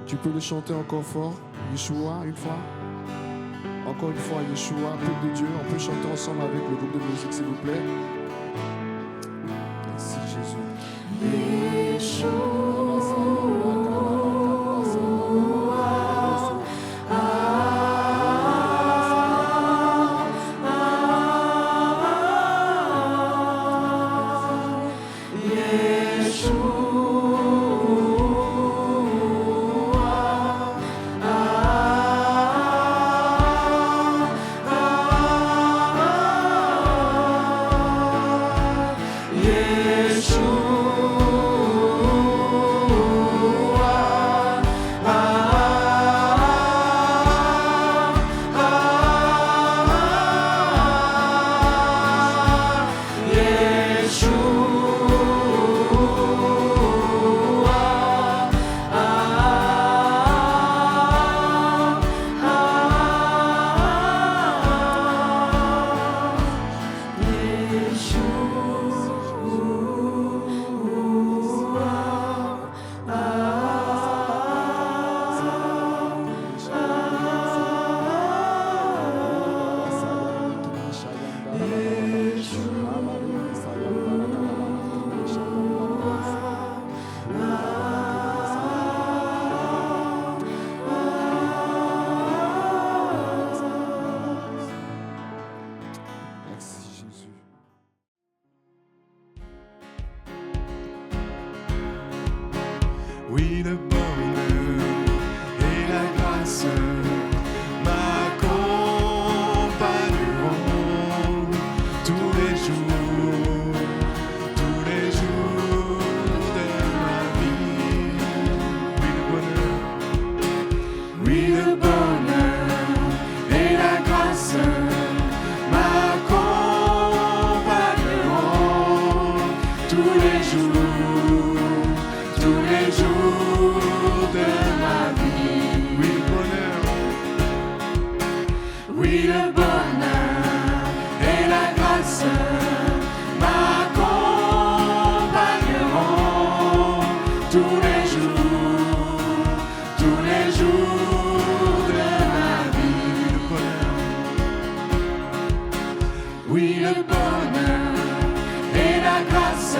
Tu peux le chanter encore fort, Yeshua, une fois. Encore une fois, Yeshua, peuple de Dieu. On peut chanter ensemble avec le groupe de musique, s'il vous plaît. Merci Jésus. Yeshua. Oui, le bonheur et la grâce m'accompagneront tous les jours de ma vie. Oui, le bonheur et la grâce m'accompagneront tous les jours de ma vie. Oui, le bonheur et la grâce m'accompagneront tous les jours de ma vie. Oui, le bonheur et la grâce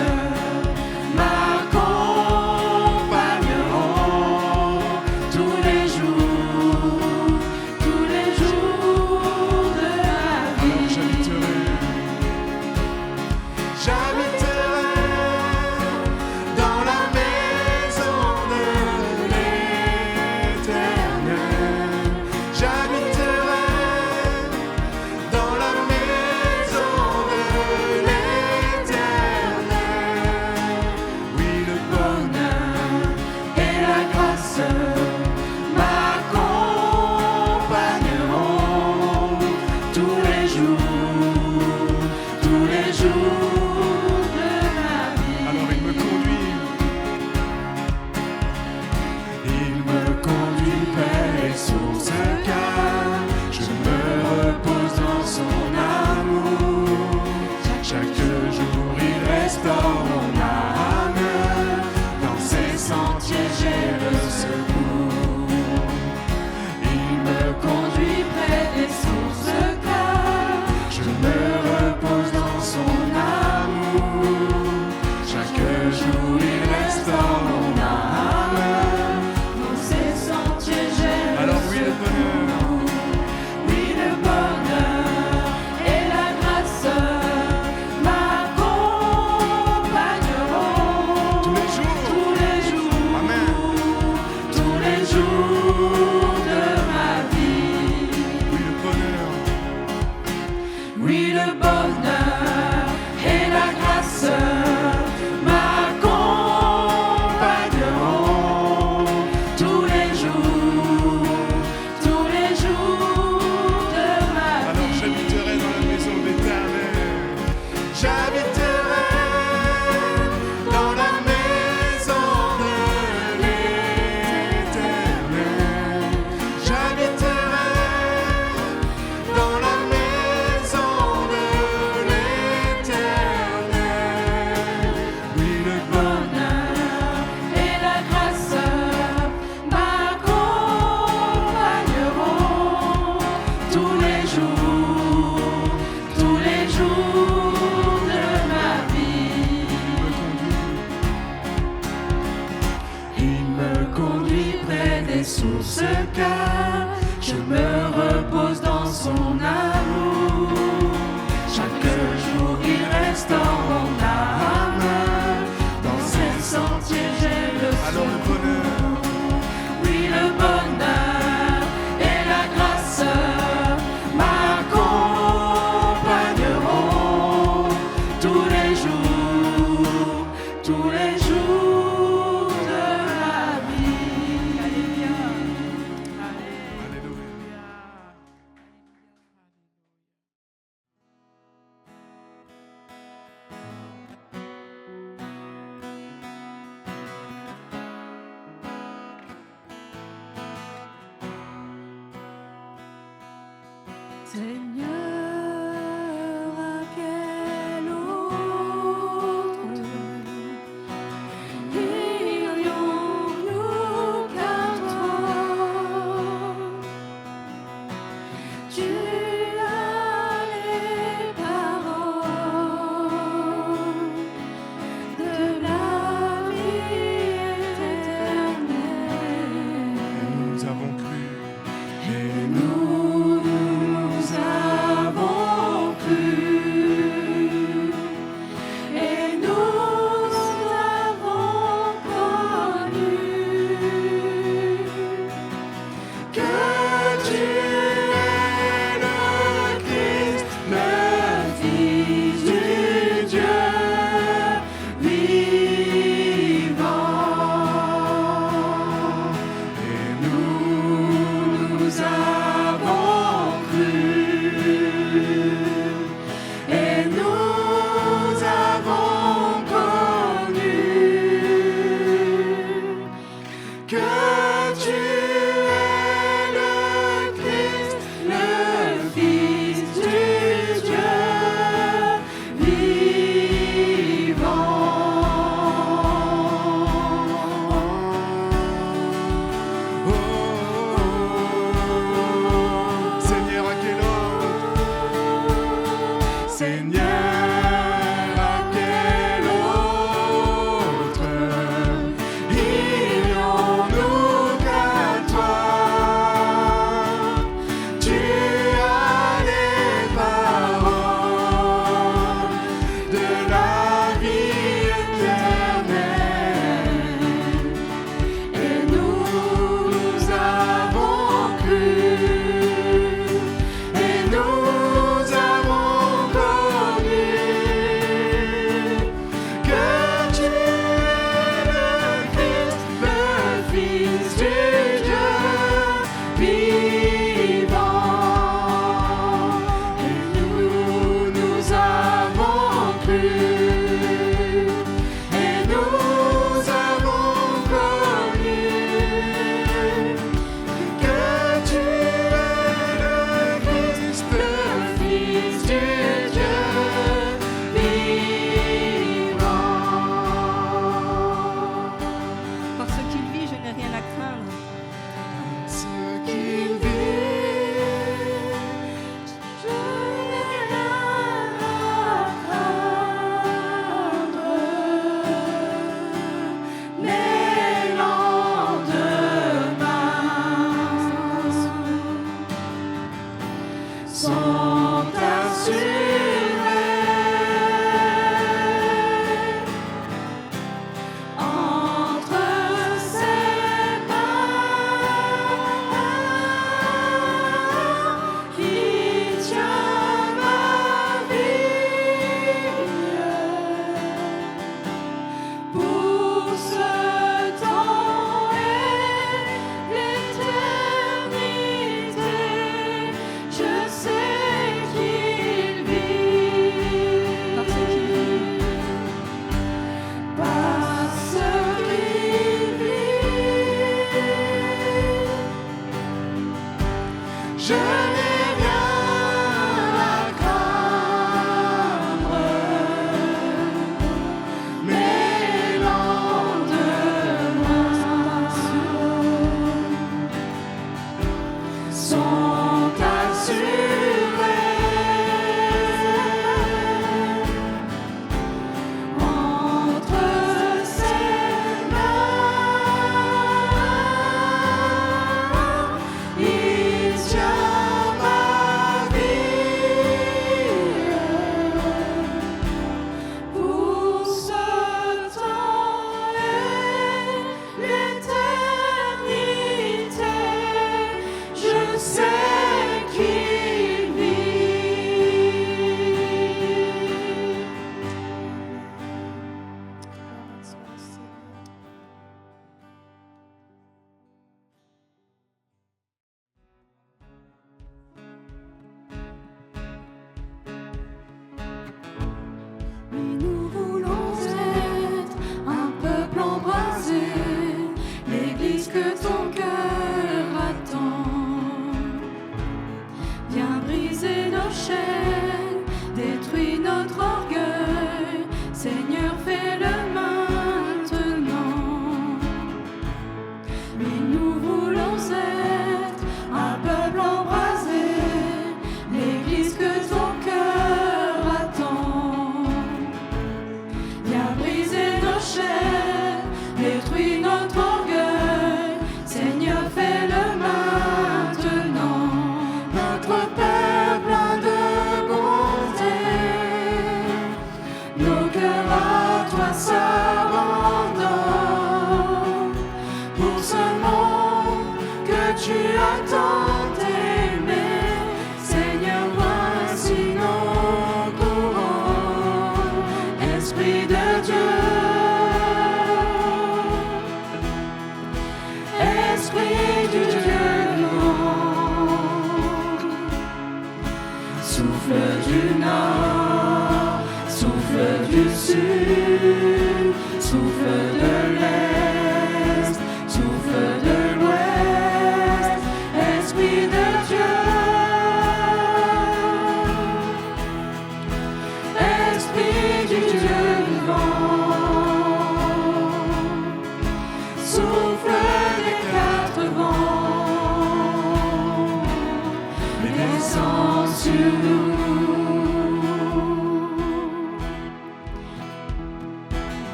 tous les jours de ma vie. jours de ma vie. Il me conduit près des sources calmes, je me repose dans son amour. Chaque jour il restaure mon âme, dans ses sentiers j'ai le secours. Oui, le bonheur et la grâce m'accompagneront tous les jours de ma vie. Alléluia. Seigneur, à quel autre irions-nous qu'à toi? Tu as les paroles de la vie éternelle. Nous avons cru. Et nous avons cru, et nous avons connu que tu es le Christ, le Fils du Dieu vivant. Et nous avons cru, et nous avons connu que tu es le Christ, le Fils du Dieu vivant. Seigneur, à quel autre? Seigneur, à quel autre irions-nous qu'à toi? Tu as les paroles de la vie éternelle. Et nous avons cru, et nous avons connu que tu es le Christ, le Fils du Dieu vivant. Et nous avons cru, et nous avons connu que tu es le Christ, le Fils du Dieu vivant. Par ce qu'il vit, je n'ai rien à craindre. Ce qu'il vit, Je n'ai rien à craindre. les lendemains sont assurés Entre ses mains, il tient ma vie. Pour ce temps et l'éternité, je sais qu'il vit. Viens briser nos chaînes, détruis notre orgueil. Seigneur, fais-le maintenant. Mais nous voulons être un peuple embrasé, l'Église que ton cœur attend. Viens briser nos chaînes, détruis notre orgueil. Seigneur, fais-le maintenant. Notre Père plein de bonté, nos cœurs à toi s'abandonnent. Pour ce monde que tu as tant aimé, Seigneur, voici nos couronnes. Esprit de Dieu, Esprit du Dieu vivant, souffle du nord, souffle du sud, souffle de l'est, souffle de l'ouest, Esprit de Dieu, Esprit du Dieu vivant, souffle des quatre vents, descends sur nous.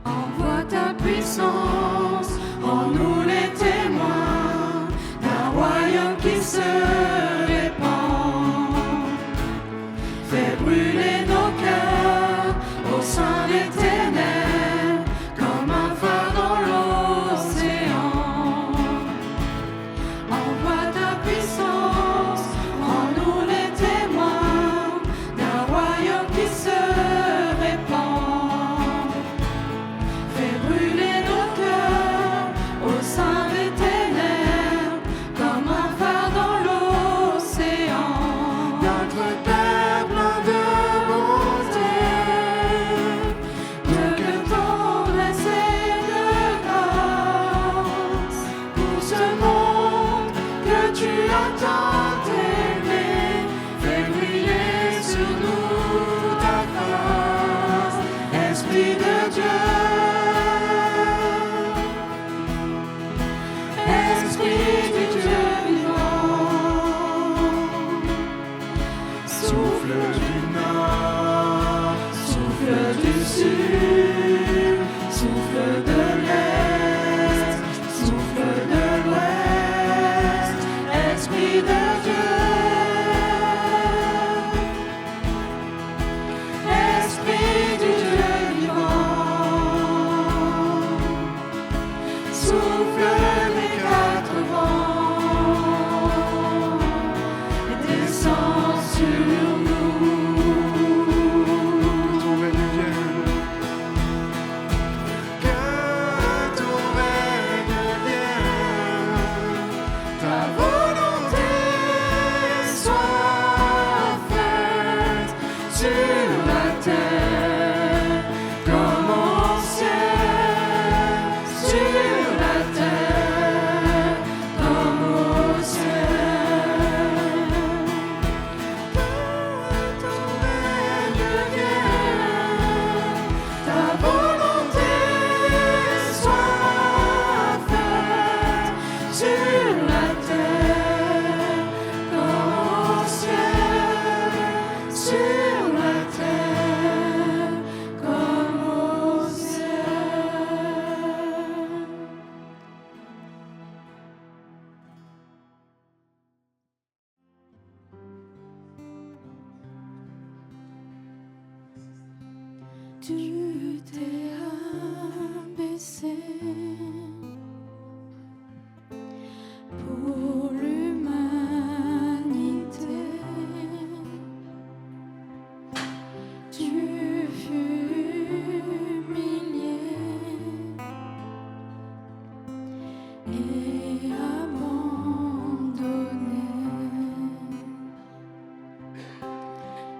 Envoie ta puissance en nous les témoins d'un royaume qui se répand. Fais brûler nos cœurs au sein des ténèbres comme un phare dans l'océan. Envoie ta puissance en nous les témoins d'un royaume qui se répand. Fais brûler nos cœurs au sein des ténèbres comme un phare dans l'océan. Notre Père plein de bonté, de cœur tendresse et de grâce, pour ce monde que tu as tant aimé, fais briller sur nous ta grâce, Esprit de Dieu, Esprit du Dieu vivant, souffle du nord, souffle du sud, souffle de l'est, souffle de l'ouest, Esprit de Dieu, Esprit du Dieu vivant, souffle des quatre vents, et descends sur nous. ton règne vienne, que ton règne vienne, Ta volonté soit faite sur la terre comme au ciel, sur la terre comme au ciel. Que ton règne vienne, ta volonté soit faite sur la terre comme au ciel, sur la terre comme au ciel. Tu t'es abaissé pour l'humanité. Tu fus humilié et abandonné.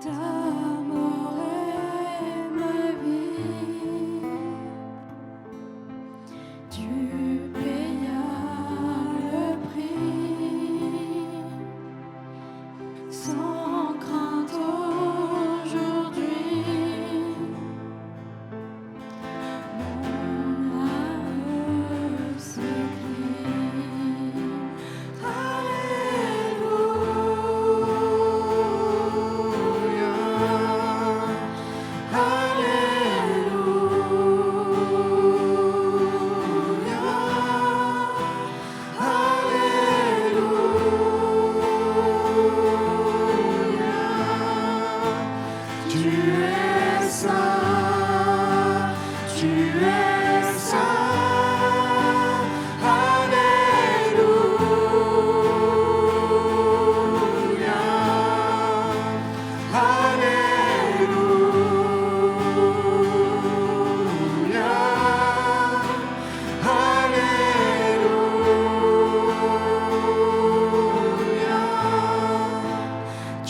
Ta mort est ma vie. sans crainte aujourd'hui. Mon âme s'écrie,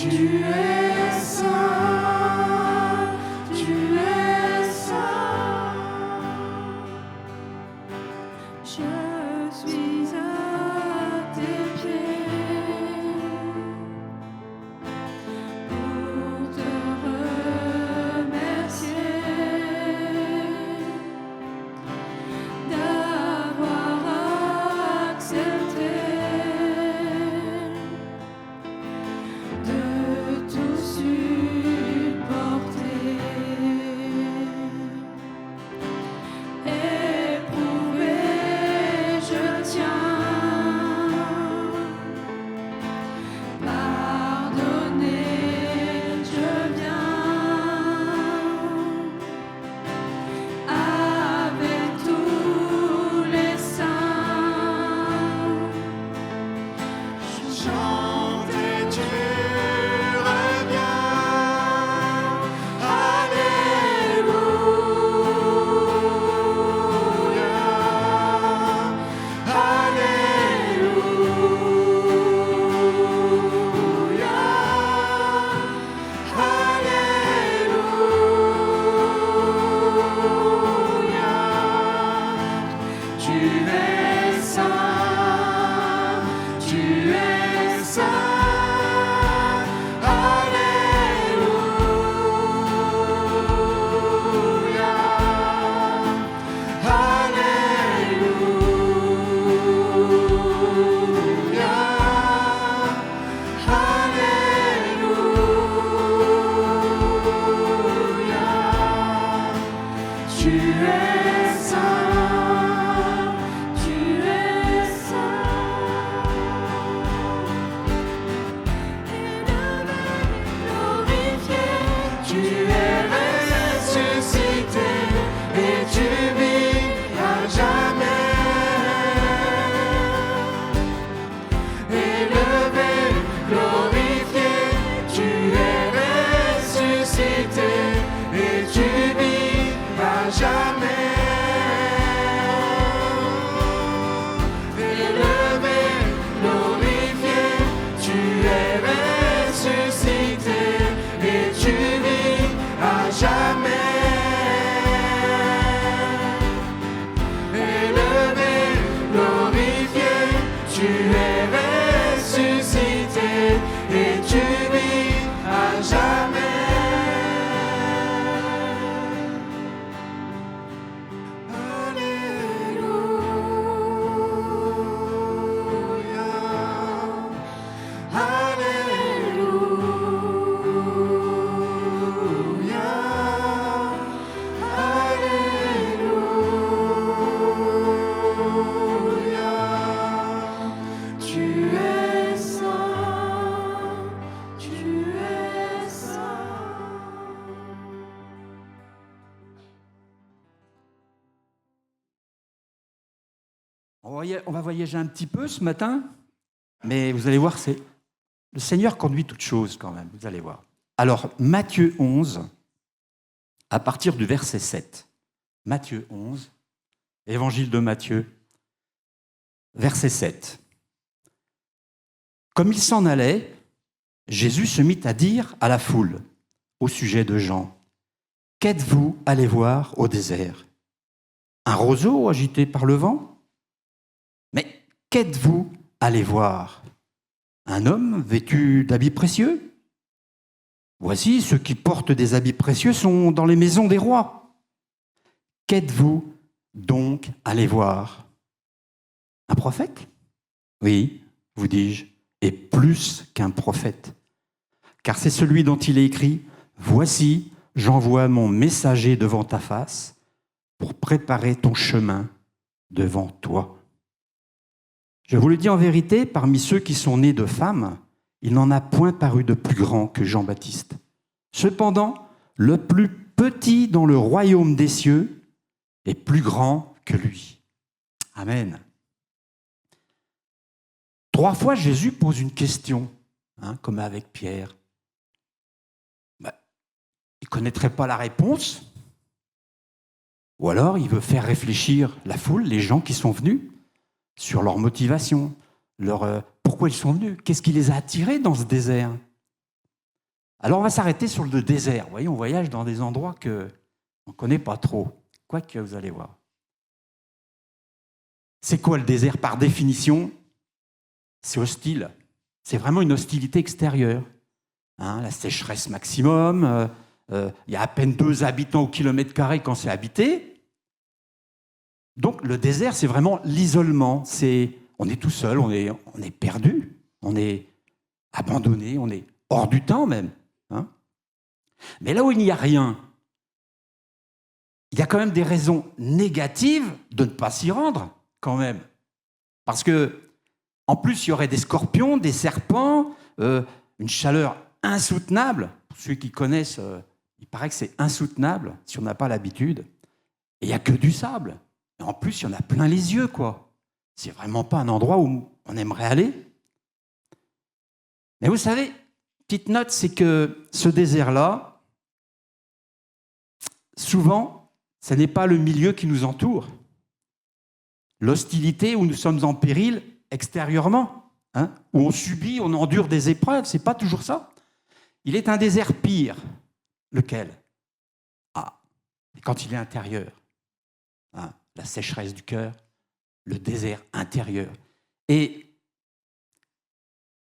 Alléluia, On va voyager un petit peu ce matin, mais vous allez voir, c'est le Seigneur conduit toutes choses quand même, vous allez voir. Alors, Matthieu 11, à partir du verset 7. Matthieu 11, Évangile de Matthieu, verset 7. Comme il s'en allait, Jésus se mit à dire à la foule, au sujet de Jean, « Qu'êtes-vous allé voir au désert? Un roseau agité par le vent? Mais qu'êtes-vous allé voir? un homme vêtu d'habits précieux. Voici, ceux qui portent des habits précieux sont dans les maisons des rois. Qu'êtes-vous donc allés voir? Un prophète? Oui, vous dis-je, et plus qu'un prophète. Car c'est celui dont il est écrit, « Voici, j'envoie mon messager devant ta face pour préparer ton chemin devant toi. » Je vous le dis en vérité, parmi ceux qui sont nés de femmes, il n'en a point paru de plus grand que Jean-Baptiste. Cependant, le plus petit dans le royaume des cieux est plus grand que lui. Amen. 3 fois, Jésus pose une question, comme avec Pierre. Il ne connaîtrait pas la réponse, ou alors il veut faire réfléchir la foule, les gens qui sont venus, sur leur motivation, pourquoi ils sont venus, qu'est-ce qui les a attirés dans ce désert. Alors on va s'arrêter sur le désert. Vous voyez, on voyage dans des endroits qu'on ne connaît pas trop, quoique vous allez voir. C'est quoi le désert? Par définition, c'est hostile. C'est vraiment une hostilité extérieure. La sécheresse maximum, il y a à peine 2 habitants au kilomètre carré quand c'est habité. Donc le désert, c'est vraiment l'isolement. On est tout seul, on est perdu, on est abandonné, on est hors du temps même. Mais là où il n'y a rien, il y a quand même des raisons négatives de ne pas s'y rendre, quand même. Parce que, en plus, il y aurait des scorpions, des serpents, une chaleur insoutenable. Pour ceux qui connaissent, il paraît que c'est insoutenable si on n'a pas l'habitude. Et il n'y a que du sable. Et en plus, il y en a plein les yeux, quoi. C'est vraiment pas un endroit où on aimerait aller. Mais vous savez, petite note, c'est que ce désert-là, souvent, ce n'est pas le milieu qui nous entoure. L'hostilité où nous sommes en péril extérieurement, où on subit, on endure des épreuves, c'est pas toujours ça. Il est un désert pire. Lequel? Quand il est intérieur. La sécheresse du cœur, le désert intérieur. Et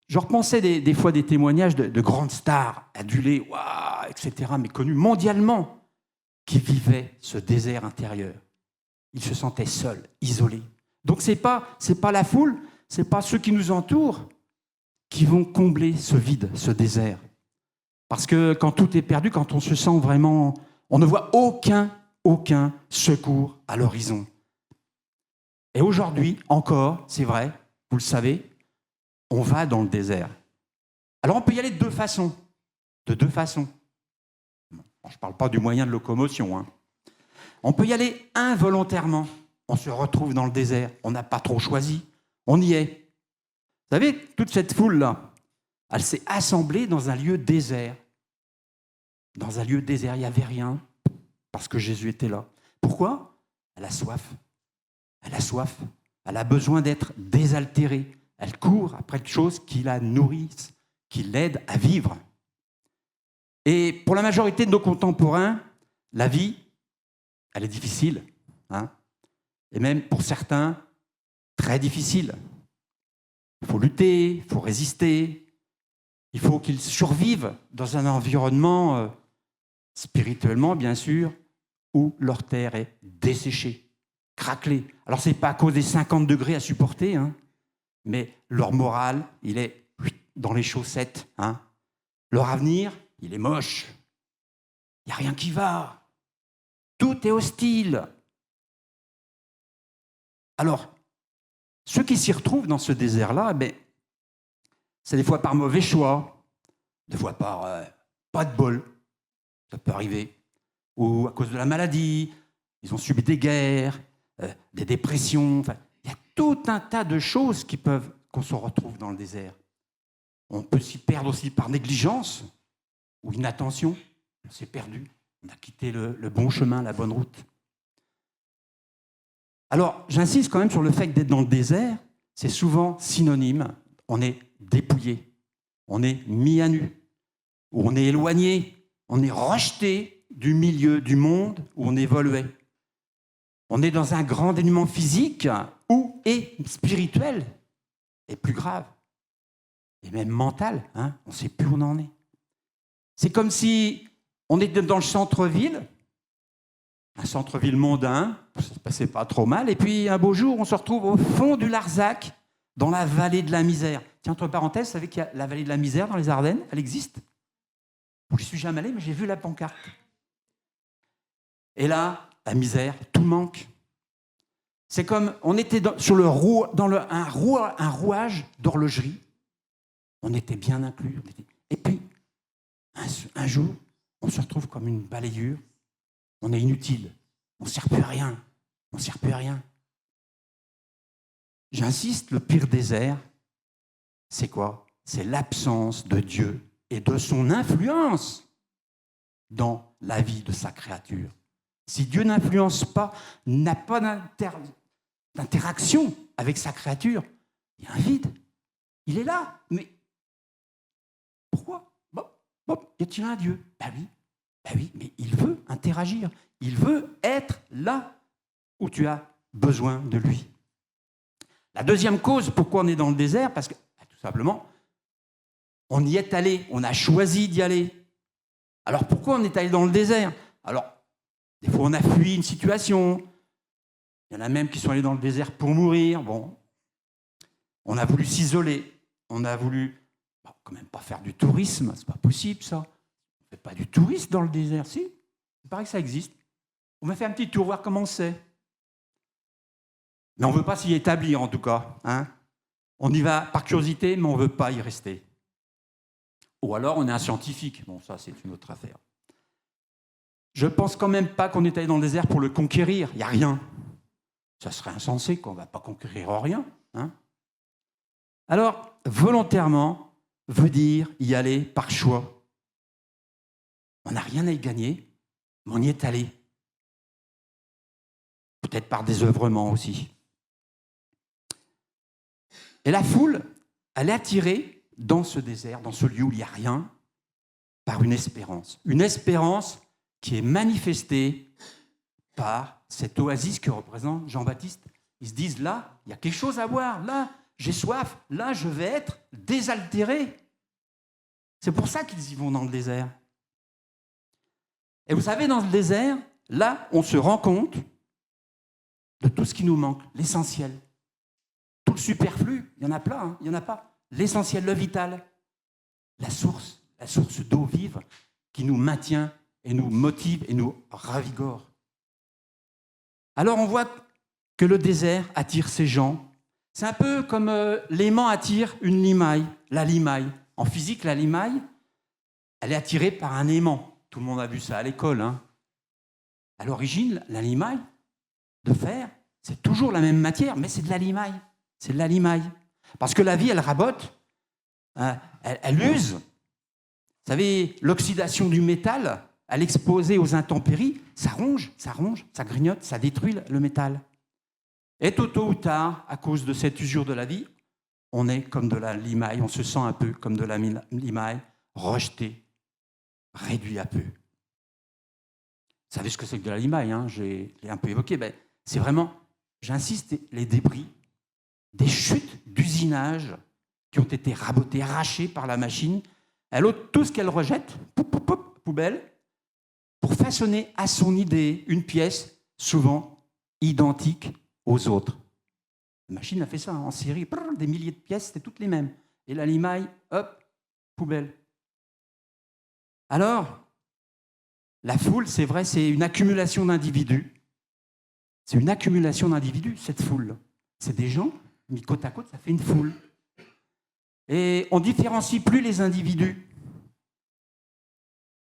je repensais des fois des témoignages de grandes stars, adulées, etc., mais connues mondialement, qui vivaient ce désert intérieur. Ils se sentaient seuls, isolés. Donc c'est pas la foule, c'est pas ceux qui nous entourent qui vont combler ce vide, ce désert. Parce que quand tout est perdu, quand on se sent vraiment, on ne voit aucun secours à l'horizon. Et aujourd'hui, encore, c'est vrai, vous le savez, on va dans le désert. Alors on peut y aller de deux façons. Je ne parle pas du moyen de locomotion. On peut y aller involontairement. On se retrouve dans le désert. On n'a pas trop choisi. On y est. Vous savez, toute cette foule-là, elle s'est assemblée dans un lieu désert. Dans un lieu désert, il n'y avait rien, parce que Jésus était là. Pourquoi? Elle a soif. Elle a besoin d'être désaltérée. Elle court après des choses qui la nourrissent, qui l'aident à vivre. Et pour la majorité de nos contemporains, la vie, elle est difficile. Et même pour certains, très difficile. Il faut lutter, il faut résister. Il faut qu'ils survivent dans un environnement spirituellement, bien sûr, où leur terre est desséchée, craquelée. Alors, ce n'est pas à cause des 50 degrés à supporter, mais leur moral, il est dans les chaussettes. Leur avenir, il est moche. Il n'y a rien qui va. Tout est hostile. Alors, ceux qui s'y retrouvent dans ce désert-là, c'est des fois par mauvais choix, des fois par pas de bol, ça peut arriver, ou à cause de la maladie, ils ont subi des guerres, des dépressions, il y a tout un tas de choses qui peuvent qu'on se retrouve dans le désert. On peut s'y perdre aussi par négligence ou inattention, on s'est perdu, on a quitté le bon chemin, la bonne route. Alors, j'insiste quand même sur le fait d'être dans le désert, c'est souvent synonyme, on est dépouillé, on est mis à nu, ou on est éloigné, on est rejeté du milieu du monde où on évoluait. On est dans un grand dénuement physique ou et spirituel, et plus grave. et même mentale. Hein, on ne sait plus où on en est. C'est comme si on était dans le centre-ville, un centre-ville mondain, ça ne se passait pas trop mal, et puis un beau jour, on se retrouve au fond du Larzac, dans la vallée de la misère. Tiens, entre parenthèses, vous savez qu'il y a la vallée de la misère dans les Ardennes, elle existe. Je ne suis jamais allé, mais j'ai vu la pancarte. Et là, la misère, tout manque. C'est comme on était sur un rouage d'horlogerie. On était bien inclus. Et puis, un jour, on se retrouve comme une balayure. On est inutile. On ne sert plus à rien. On ne sert plus à rien. J'insiste, le pire désert, c'est quoi? C'est l'absence de Dieu et de son influence dans la vie de sa créature. Si Dieu n'influence pas, n'a pas d'interaction avec sa créature, il y a un vide. Il est là, mais pourquoi? Y a-t-il un Dieu? Ben oui, mais il veut interagir. Il veut être là où tu as besoin de lui. La deuxième cause, pourquoi on est dans le désert, parce que, tout simplement, on y est allé, on a choisi d'y aller. Alors pourquoi on est allé dans le désert? Alors, des fois on a fui une situation, il y en a même qui sont allés dans le désert pour mourir, bon. On a voulu s'isoler, on a voulu, quand même pas faire du tourisme, c'est pas possible ça. On ne fait pas du tourisme dans le désert, si. Il paraît que ça existe. On va faire un petit tour, voir comment c'est. Mais on ne veut pas s'y établir, en tout cas. Hein. On y va par curiosité, mais on ne veut pas y rester. Ou alors, on est un scientifique. Bon, ça, c'est une autre affaire. Je ne pense quand même pas qu'on est allé dans le désert pour le conquérir. Il n'y a rien. Ça serait insensé qu'on ne va pas conquérir rien. Hein. Alors, volontairement veut dire y aller par choix. On n'a rien à y gagner, mais on y est allé. Peut-être par désœuvrement aussi. Et la foule, elle est attirée dans ce désert, dans ce lieu où il n'y a rien, par une espérance. Une espérance qui est manifestée par cette oasis que représente Jean-Baptiste. Ils se disent, là, il y a quelque chose à voir, là, j'ai soif, là, je vais être désaltéré. C'est pour ça qu'ils y vont dans le désert. Et vous savez, dans le désert, là, on se rend compte de tout ce qui nous manque, l'essentiel. Tout le superflu, il y en a plein, hein, il n'y en a pas. L'essentiel, le vital, la source d'eau vive qui nous maintient et nous motive et nous ravigore. Alors on voit que le désert attire ces gens. C'est un peu comme l'aimant attire une limaille, la limaille. En physique, la limaille, elle est attirée par un aimant. Tout le monde a vu ça à l'école. Hein. À l'origine, la limaille de fer, c'est toujours la même matière, mais c'est de la limaille. C'est de la limaille. Parce que la vie, elle rabote, hein, elle use. Vous savez, l'oxydation du métal, à l'exposer aux intempéries, ça ronge, ça grignote, ça détruit le métal. Et tôt ou tard, à cause de cette usure de la vie, on est comme de la limaille, on se sent un peu comme de la limaille, rejeté, réduit à peu. Vous savez ce que c'est que de la limaille, hein, je l'ai un peu évoqué. Ben, c'est vraiment, j'insiste, les débris des chutes d'usinage qui ont été rabotées, arrachées par la machine. Elle ôte tout ce qu'elle rejette, poubelle, pour façonner à son idée une pièce souvent identique aux autres. La machine a fait ça en série, des milliers de pièces, c'était toutes les mêmes. Et la limaille, hop, poubelle. Alors, la foule, c'est vrai, c'est une accumulation d'individus. C'est une accumulation d'individus, cette foule. C'est des gens mis côte à côte, ça fait une foule. Et on ne différencie plus les individus.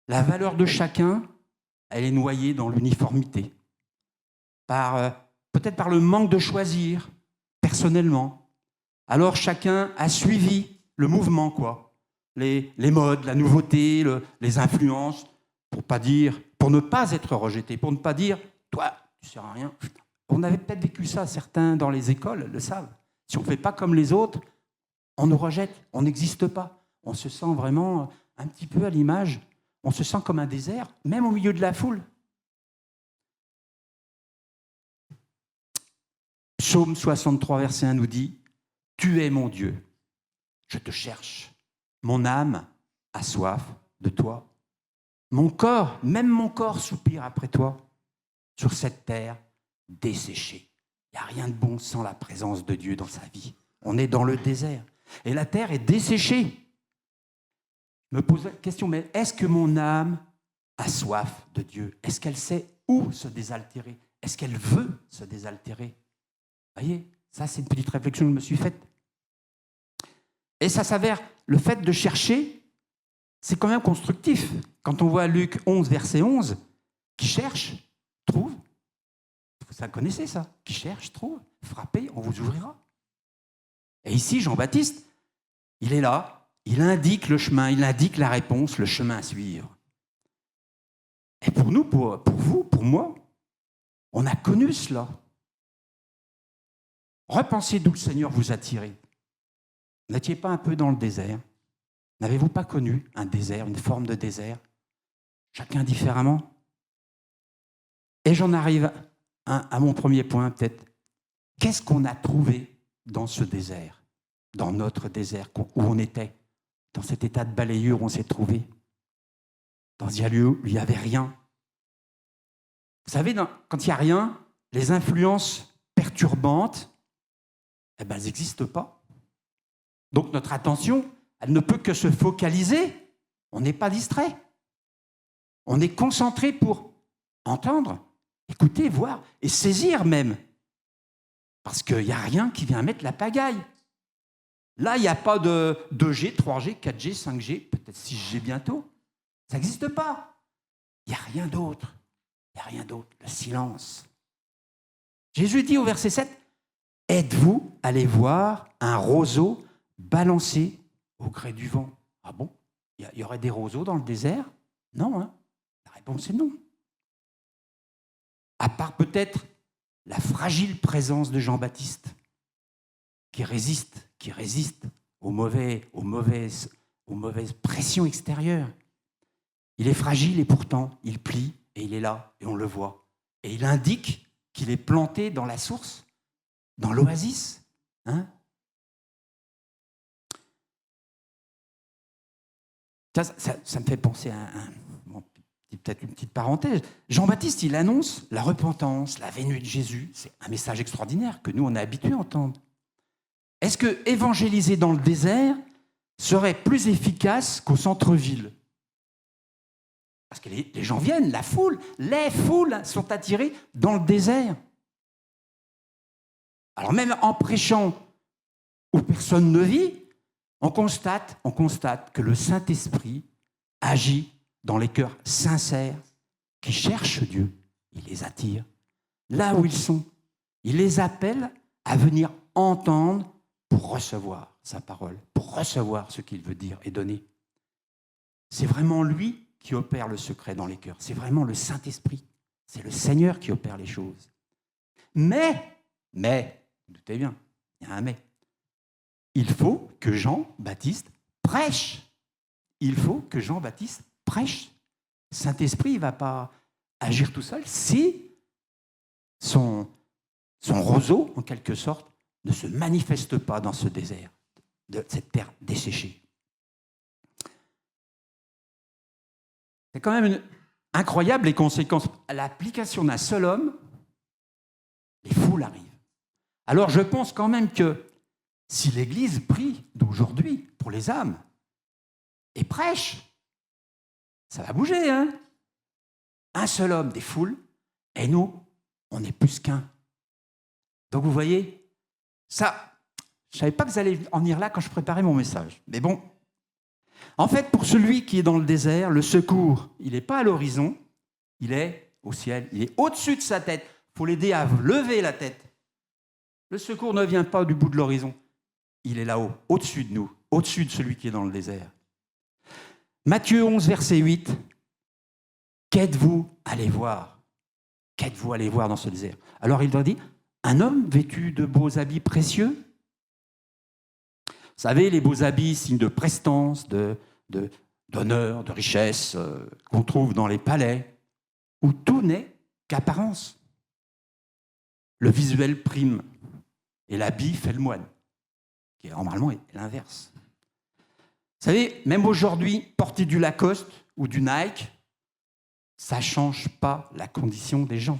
La valeur de chacun, elle est noyée dans l'uniformité. Peut-être par le manque de choisir, personnellement. Alors chacun a suivi le mouvement, quoi. Les modes, la nouveauté, les influences, pour ne pas être rejeté, pour ne pas dire, toi, tu ne sers à rien. On avait peut-être vécu ça, certains dans les écoles le savent. Si on ne fait pas comme les autres, on nous rejette, on n'existe pas. On se sent vraiment un petit peu à l'image, on se sent comme un désert, même au milieu de la foule. Psaume 63, verset 1 nous dit « Tu es mon Dieu, je te cherche. Mon âme a soif de toi. Mon corps, même mon corps soupire après toi sur cette terre desséchée. Il n'y a rien de bon sans la présence de Dieu dans sa vie. On est dans le désert. Et la terre est desséchée. Je me pose la question, mais est-ce que mon âme a soif de Dieu? Est-ce qu'elle sait où se désaltérer? Est-ce qu'elle veut se désaltérer? Vous voyez, ça c'est une petite réflexion que je me suis faite. Et ça s'avère, le fait de chercher, c'est quand même constructif. Quand on voit Luc 11, verset 11, qui cherche, trouve. Vous connaissez ça? Qui cherche, trouve. Frappez, on vous ouvrira. Et ici, Jean-Baptiste, il est là, il indique le chemin, il indique la réponse, le chemin à suivre. Et pour nous, pour vous, pour moi, on a connu cela. Repensez d'où le Seigneur vous a tiré. N'étiez pas un peu dans le désert? N'avez-vous pas connu un désert, une forme de désert? Chacun différemment. Et j'en arrive à mon premier point, peut-être. Qu'est-ce qu'on a trouvé dans ce désert, dans notre désert où on était, dans cet état de balayure où on s'est trouvé, dans un lieu où il n'y avait rien? Vous savez, quand il n'y a rien, les influences perturbantes, elles n'existent pas. Donc notre attention, elle ne peut que se focaliser. On n'est pas distrait. On est concentré pour entendre, écouter, voir et saisir même. Parce qu'il n'y a rien qui vient mettre la pagaille. Là, il n'y a pas de 2G, 3G, 4G, 5G, peut-être 6G bientôt. Ça n'existe pas. Il n'y a rien d'autre. Il n'y a rien d'autre. Le silence. Jésus dit au verset 7, « Êtes-vous allés voir un roseau balancé au gré du vent ?» Ah bon? Il y aurait des roseaux dans le désert? Non, hein? La réponse est non. À part peut-être la fragile présence de Jean-Baptiste, qui résiste aux mauvaises pressions extérieures. Il est fragile et pourtant, il plie et il est là et on le voit. Et il indique qu'il est planté dans la source, dans l'oasis. Hein? Ça me fait penser à peut-être une petite parenthèse. Jean-Baptiste, il annonce la repentance, la venue de Jésus. C'est un message extraordinaire que nous, on est habitués à entendre. Est-ce que évangéliser dans le désert serait plus efficace qu'au centre-ville? Parce que les gens viennent, les foules sont attirées dans le désert. Alors même en prêchant où personne ne vit, on constate que le Saint-Esprit agit dans les cœurs sincères qui cherchent Dieu. Il les attire là où ils sont. Il les appelle à venir entendre pour recevoir sa parole, pour recevoir ce qu'il veut dire et donner. C'est vraiment lui qui opère le secret dans les cœurs. C'est vraiment le Saint-Esprit. C'est le Seigneur qui opère les choses. Mais, vous doutez bien, il y a un mais. Il faut que Jean-Baptiste prêche. Il faut que Jean-Baptiste prêche. Saint-Esprit, il ne va pas agir tout seul si son roseau, en quelque sorte, ne se manifeste pas dans ce désert, de cette terre desséchée. C'est quand même incroyable les conséquences. À l'application d'un seul homme, les foules arrivent. Alors je pense quand même que si l'Église prie d'aujourd'hui pour les âmes et prêche, ça va bouger, hein? Un seul homme, des foules, et nous, on est plus qu'un. Donc vous voyez, ça, je ne savais pas que vous allez en venir là quand je préparais mon message. Mais bon, en fait, pour celui qui est dans le désert, le secours, il n'est pas à l'horizon, il est au ciel, il est au-dessus de sa tête. Il faut l'aider à lever la tête. Le secours ne vient pas du bout de l'horizon. Il est là-haut, au-dessus de nous, au-dessus de celui qui est dans le désert. Matthieu 11, verset 8. Qu'êtes-vous allés voir? Qu'êtes-vous allés voir dans ce désert? Alors il leur dit, un homme vêtu de beaux habits précieux. Vous savez, les beaux habits, signe de prestance, d'honneur, de richesse, qu'on trouve dans les palais, où tout n'est qu'apparence. Le visuel prime, et l'habit fait le moine, qui normalement est l'inverse. savez, même aujourd'hui, porter du Lacoste ou du Nike, ça ne change pas la condition des gens.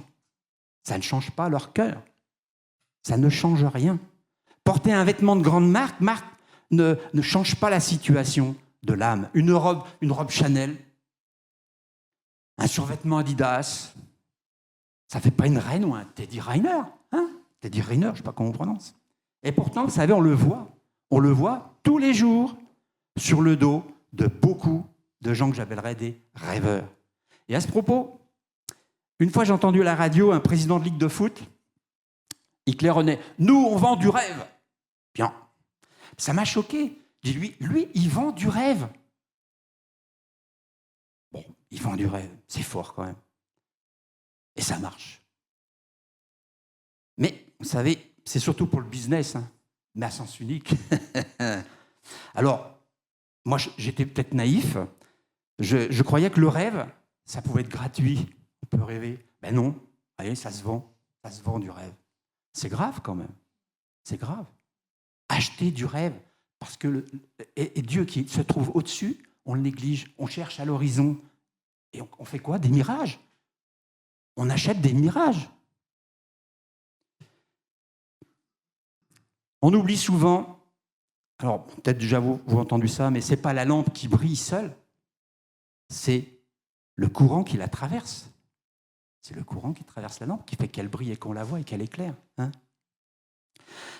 Ça ne change pas leur cœur. Ça ne change rien. Porter un vêtement de grande marque ne change pas la situation de l'âme. Une robe Chanel, un survêtement Adidas, ça ne fait pas une reine ou un Teddy Riner. Hein, Teddy Riner, je ne sais pas comment on prononce. Et pourtant, vous savez, on le voit tous les jours sur le dos de beaucoup de gens que j'appellerais des rêveurs. Et à ce propos, une fois j'ai entendu à la radio un président de ligue de foot, il claironnait « Nous, on vend du rêve !» Bien, ça m'a choqué. J'ai dit, lui, il vend du rêve. Bon, il vend du rêve, c'est fort quand même. Et ça marche. Mais, vous savez, c'est surtout pour le business, hein, mais à sens unique. Alors, moi, j'étais peut-être naïf. Je croyais que le rêve, ça pouvait être gratuit. On peut rêver. Ben non, allez, ça se vend du rêve. C'est grave quand même. C'est grave. Acheter du rêve, parce que et Dieu qui se trouve au-dessus, on le néglige, on cherche à l'horizon. Et on fait quoi? Des mirages. On achète des mirages. On oublie souvent, alors peut-être déjà vous avez entendu ça, mais ce n'est pas la lampe qui brille seule, c'est le courant qui la traverse. C'est le courant qui traverse la lampe qui fait qu'elle brille et qu'on la voit et qu'elle éclaire. Hein?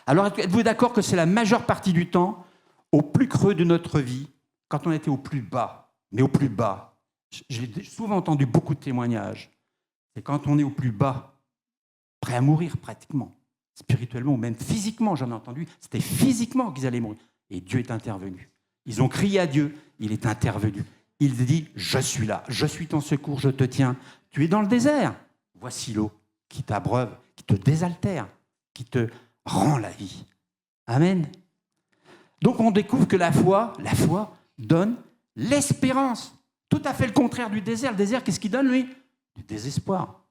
Alors, êtes-vous d'accord que c'est la majeure partie du temps, au plus creux de notre vie, quand on était au plus bas, mais au plus bas, j'ai souvent entendu beaucoup de témoignages, c'est quand on est au plus bas, prêt à mourir pratiquement, spirituellement ou même physiquement, j'en ai entendu, c'était physiquement qu'ils allaient mourir. Et Dieu est intervenu. Ils ont crié à Dieu, il est intervenu. Il dit, je suis là, je suis ton secours, je te tiens. Tu es dans le désert. Voici l'eau qui t'abreuve, qui te désaltère, qui te rend la vie. Amen. Donc on découvre que la foi donne l'espérance. Tout à fait le contraire du désert. Le désert, qu'est-ce qu'il donne, lui? Du désespoir.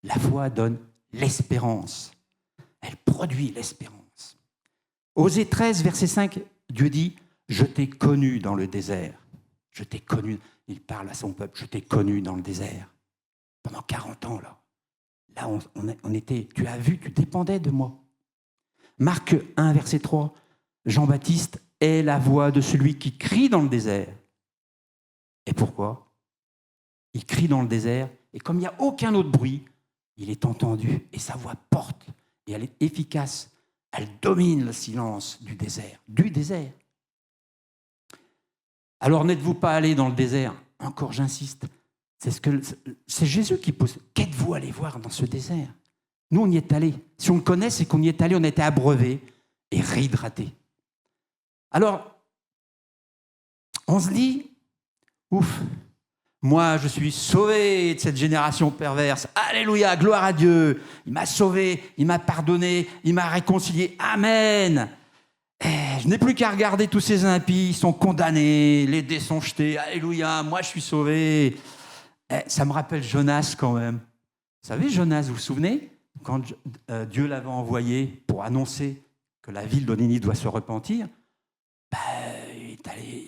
La foi donne l'espérance. Elle produit l'espérance. Osée 13, verset 5, Dieu dit, je t'ai connu dans le désert. Je t'ai connu. Il parle à son peuple, je t'ai connu dans le désert. Pendant 40 ans, là. Là, on était, tu as vu, tu dépendais de moi. Marc 1, verset 3, Jean-Baptiste est la voix de celui qui crie dans le désert. Et pourquoi? Il crie dans le désert, et comme il n'y a aucun autre bruit, il est entendu, et sa voix porte, et elle est efficace. Elle domine le silence du désert. Du désert. Alors n'êtes-vous pas allé dans le désert? Encore, j'insiste. C'est Jésus qui pose. Qu'êtes-vous allé voir dans ce désert? Nous, on y est allé. Si on le connaît, c'est qu'on y est allé, on a été abreuvé et réhydraté. Alors, on se dit, ouf, moi, je suis sauvé de cette génération perverse. Alléluia, gloire à Dieu. Il m'a sauvé, il m'a pardonné, il m'a réconcilié. Amen. Je n'ai plus qu'à regarder tous ces impies, ils sont condamnés, les dés sont jetés. Alléluia, moi, je suis sauvé. Ça me rappelle Jonas quand même. Vous savez, Jonas, vous vous souvenez, quand Dieu l'avait envoyé pour annoncer que la ville de Ninive doit se repentir, il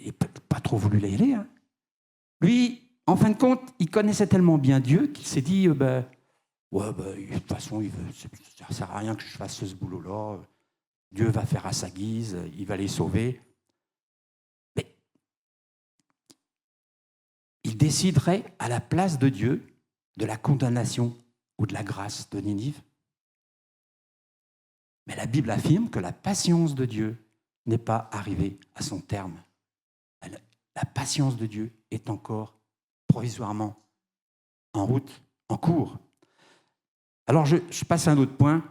n'a pas trop voulu y aller. Hein. Lui, en fin de compte, il connaissait tellement bien Dieu qu'il s'est dit, de toute façon, ça ne sert à rien que je fasse ce boulot-là. Dieu va faire à sa guise, il va les sauver. Mais il déciderait à la place de Dieu de la condamnation ou de la grâce de Ninive. Mais la Bible affirme que la patience de Dieu n'est pas arrivée à son terme. La patience de Dieu est encore provisoirement en route, en cours. Alors je passe à un autre point.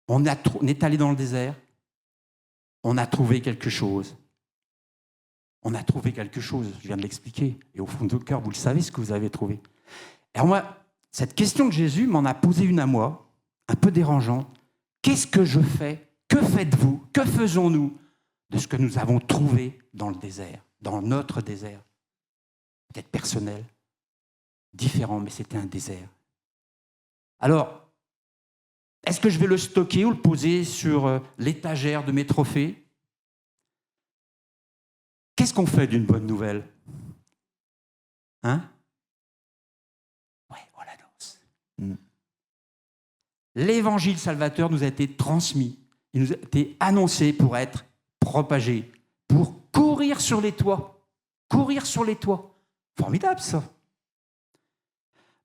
On est allé dans le désert, on a trouvé quelque chose. On a trouvé quelque chose, je viens de l'expliquer. Et au fond de votre cœur, vous le savez ce que vous avez trouvé. Alors moi, cette question de Jésus m'en a posé une à moi, un peu dérangeante. Qu'est-ce que je fais? Que faites-vous? Que faisons-nous de ce que nous avons trouvé dans le désert, dans notre désert? Peut-être personnel, différent, mais c'était un désert. Alors, est-ce que je vais le stocker ou le poser sur l'étagère de mes trophées? qu'est-ce qu'on fait d'une bonne nouvelle? Hein? Ouais, on l'annonce. L'évangile salvateur nous a été transmis, il nous a été annoncé pour être propagé, pour courir sur les toits. Courir sur les toits. Formidable, ça.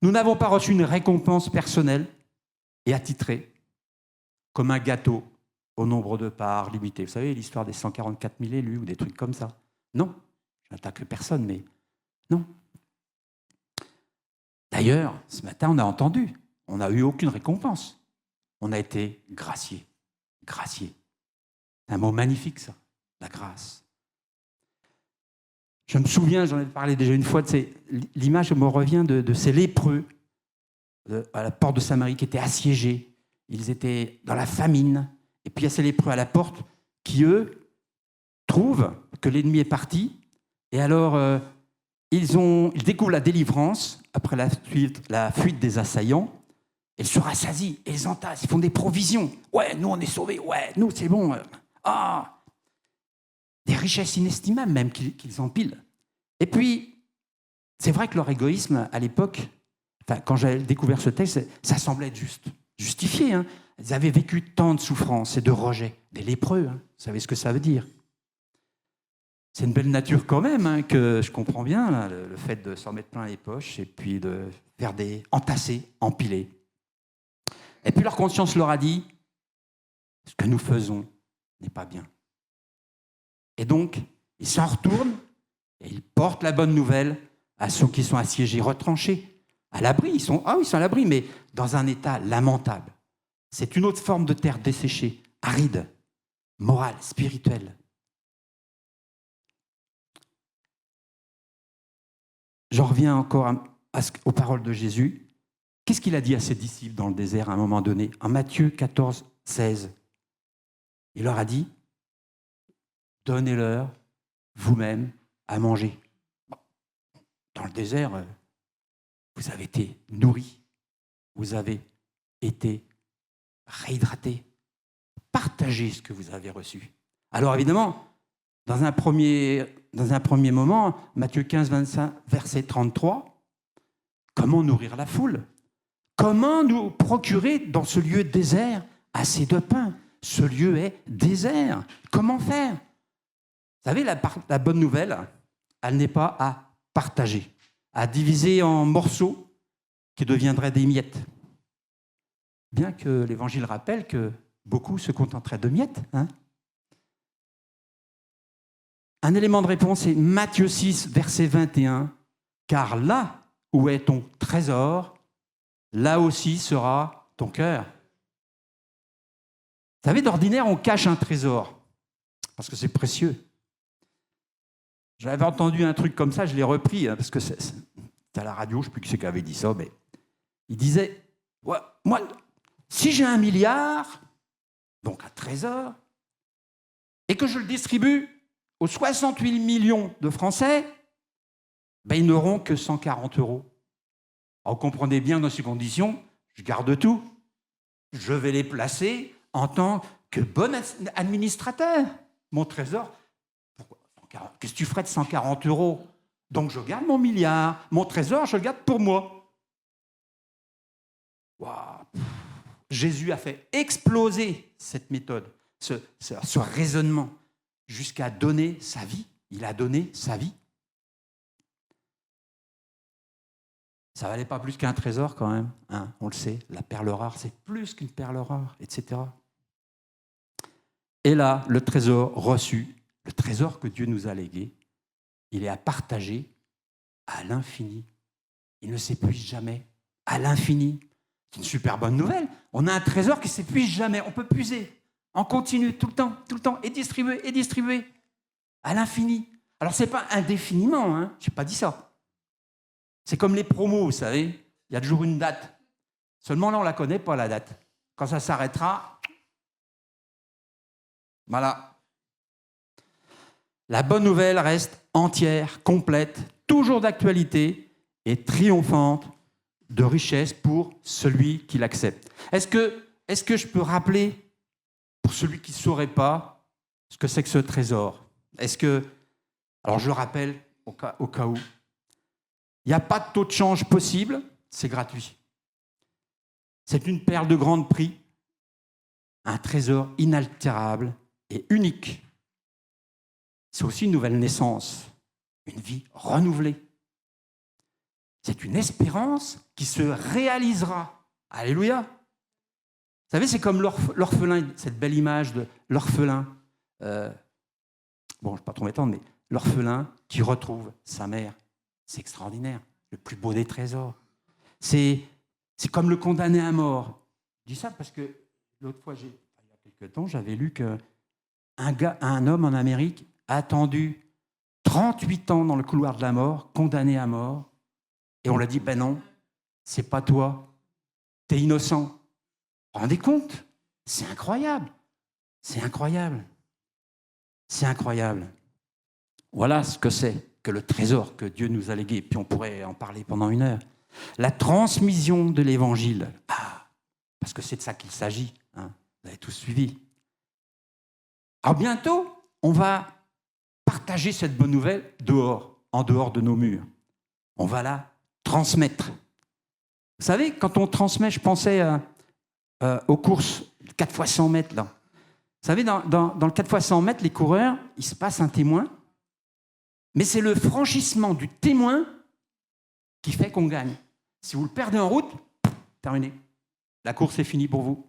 Nous n'avons pas reçu une récompense personnelle et attitrée, comme un gâteau au nombre de parts limité. Vous savez, l'histoire des 144 000 élus ou des trucs comme ça. Non, je n'attaque personne, mais non. D'ailleurs, ce matin, on a entendu, on n'a eu aucune récompense. On a été graciés. Graciés. C'est un mot magnifique, ça, la grâce. Je me souviens, j'en ai parlé déjà une fois, l'image me revient de ces lépreux à la porte de Samarie qui étaient assiégés. Ils étaient dans la famine. Et puis il y a ces lépreux à la porte qui, eux, trouvent que l'ennemi est parti. Et alors, ils découvrent la délivrance après la fuite des assaillants. Ils se rassasient, et ils entassent, ils font des provisions. Ouais, nous on est sauvés, ouais, nous c'est bon. Des richesses inestimables même qu'ils empilent. Et puis, c'est vrai que leur égoïsme, à l'époque, quand j'ai découvert ce texte, ça semblait être justifié. Hein. Ils avaient vécu tant de souffrances et de rejets. Des lépreux, hein. Vous savez ce que ça veut dire. C'est une belle nature quand même, hein, que je comprends bien, là, le fait de s'en mettre plein les poches et puis de faire des entassés, empilés. Et puis leur conscience leur a dit, ce que nous faisons n'est pas bien. Et donc, ils s'en retournent et ils portent la bonne nouvelle à ceux qui sont assiégés, retranchés, à l'abri. Ils sont à l'abri, mais dans un état lamentable. C'est une autre forme de terre desséchée, aride, morale, spirituelle. J'en reviens encore aux paroles de Jésus. Qu'est-ce qu'il a dit à ses disciples dans le désert à un moment donné? En Matthieu 14, 16, il leur a dit, donnez-leur vous-même à manger. Dans le désert, vous avez été nourris, vous avez été réhydratés. Partagez ce que vous avez reçu. Alors évidemment, dans un premier moment, Matthieu 15, 25, verset 33, comment nourrir la foule? Comment nous procurer dans ce lieu désert assez de pain? Ce lieu est désert. Comment faire? Vous savez, la bonne nouvelle, elle n'est pas à partager, à diviser en morceaux qui deviendraient des miettes. Bien que l'Évangile rappelle que beaucoup se contenteraient de miettes. Hein. Un élément de réponse est Matthieu 6, verset 21. Car là où est ton trésor, là aussi sera ton cœur. Vous savez, d'ordinaire, on cache un trésor parce que c'est précieux. J'avais entendu un truc comme ça, je l'ai repris, hein, parce que c'est à la radio, je ne sais plus qui c'est qui avait dit ça, mais il disait, ouais, moi, si j'ai 1 milliard, donc un trésor, et que je le distribue aux 68 millions de Français, ben, ils n'auront que 140 €. Alors, vous comprenez bien dans ces conditions, je garde tout. Je vais les placer en tant que bon administrateur. Mon trésor, qu'est-ce que tu ferais de 140 €? Donc je garde mon milliard. Mon trésor, je le garde pour moi. Wow. Jésus a fait exploser cette méthode, ce raisonnement, jusqu'à donner sa vie. Il a donné sa vie. Ça ne valait pas plus qu'un trésor quand même, hein, on le sait. La perle rare, c'est plus qu'une perle rare, etc. Et là, le trésor reçu, le trésor que Dieu nous a légué, il est à partager à l'infini. Il ne s'épuise jamais, à l'infini. C'est une super bonne nouvelle. On a un trésor qui ne s'épuise jamais. On peut puiser en continu, tout le temps, et distribuer, à l'infini. Alors, ce n'est pas indéfiniment, hein, je n'ai pas dit ça. C'est comme les promos, vous savez, il y a toujours une date. Seulement là, on ne la connaît pas, la date. Quand ça s'arrêtera, voilà. La bonne nouvelle reste entière, complète, toujours d'actualité et triomphante de richesse pour celui qui l'accepte. Est-ce que je peux rappeler, pour celui qui ne saurait pas, ce que c'est que ce trésor? Est-ce que Alors, je le rappelle, au cas où, il n'y a pas de taux de change possible, c'est gratuit. C'est une perle de grand prix, un trésor inaltérable et unique. C'est aussi une nouvelle naissance, une vie renouvelée. C'est une espérance qui se réalisera. Alléluia. Vous savez, c'est comme l'orphelin, cette belle image de l'orphelin. Bon, je ne vais pas trop m'étendre, mais l'orphelin qui retrouve sa mère. C'est extraordinaire, le plus beau des trésors. C'est comme le condamné à mort. Je dis ça parce que l'autre fois, il y a quelques temps, j'avais lu qu'un homme en Amérique a attendu 38 ans dans le couloir de la mort, condamné à mort, et on lui a dit, ben non, c'est pas toi, t'es innocent. Vous vous rendez compte? C'est incroyable. C'est incroyable. C'est incroyable. Voilà ce que c'est que le trésor que Dieu nous a légué. Puis on pourrait en parler pendant 1 heure. La transmission de l'Évangile. Parce que c'est de ça qu'il s'agit. Hein. Vous avez tous suivi. Alors bientôt, on va partager cette bonne nouvelle dehors, en dehors de nos murs. On va la transmettre. Vous savez, quand on transmet, je pensais aux courses 4 fois 100 mètres. Là. Vous savez, dans le 4 fois 100 mètres, les coureurs, il se passe un témoin, mais c'est le franchissement du témoin qui fait qu'on gagne. Si vous le perdez en route, terminé. La course est finie pour vous.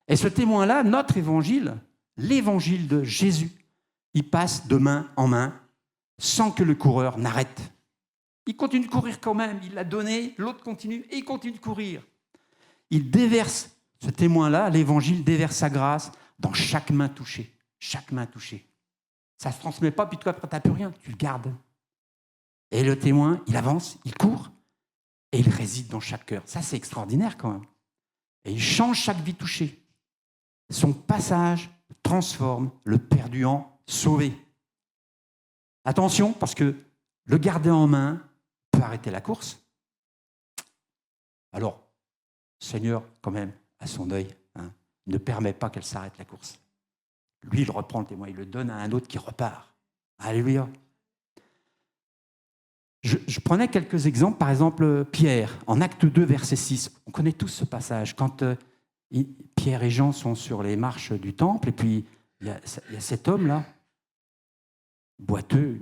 Et ce témoin-là, notre évangile, l'évangile de Jésus, il passe de main en main sans que le coureur n'arrête. Il continue de courir quand même, il l'a donné, l'autre continue et il continue de courir. Il déverse, ce témoin-là, l'évangile déverse sa grâce dans chaque main touchée. Chaque main touchée. Ça ne se transmet pas, puis toi, tu n'as plus rien, tu le gardes. Et le témoin, il avance, il court, et il réside dans chaque cœur. Ça, c'est extraordinaire quand même. Et il change chaque vie touchée. Son passage transforme le perdu en sauvé. Attention, parce que le garder en main peut arrêter la course. Alors, le Seigneur, quand même, à son œil, ne permet pas qu'elle s'arrête la course. Lui, il reprend le témoin, il le donne à un autre qui repart. Alléluia. Je prenais quelques exemples, par exemple Pierre, en Acte 2, verset 6. On connaît tous ce passage. Quand Pierre et Jean sont sur les marches du temple, et puis il y a cet homme-là, boiteux,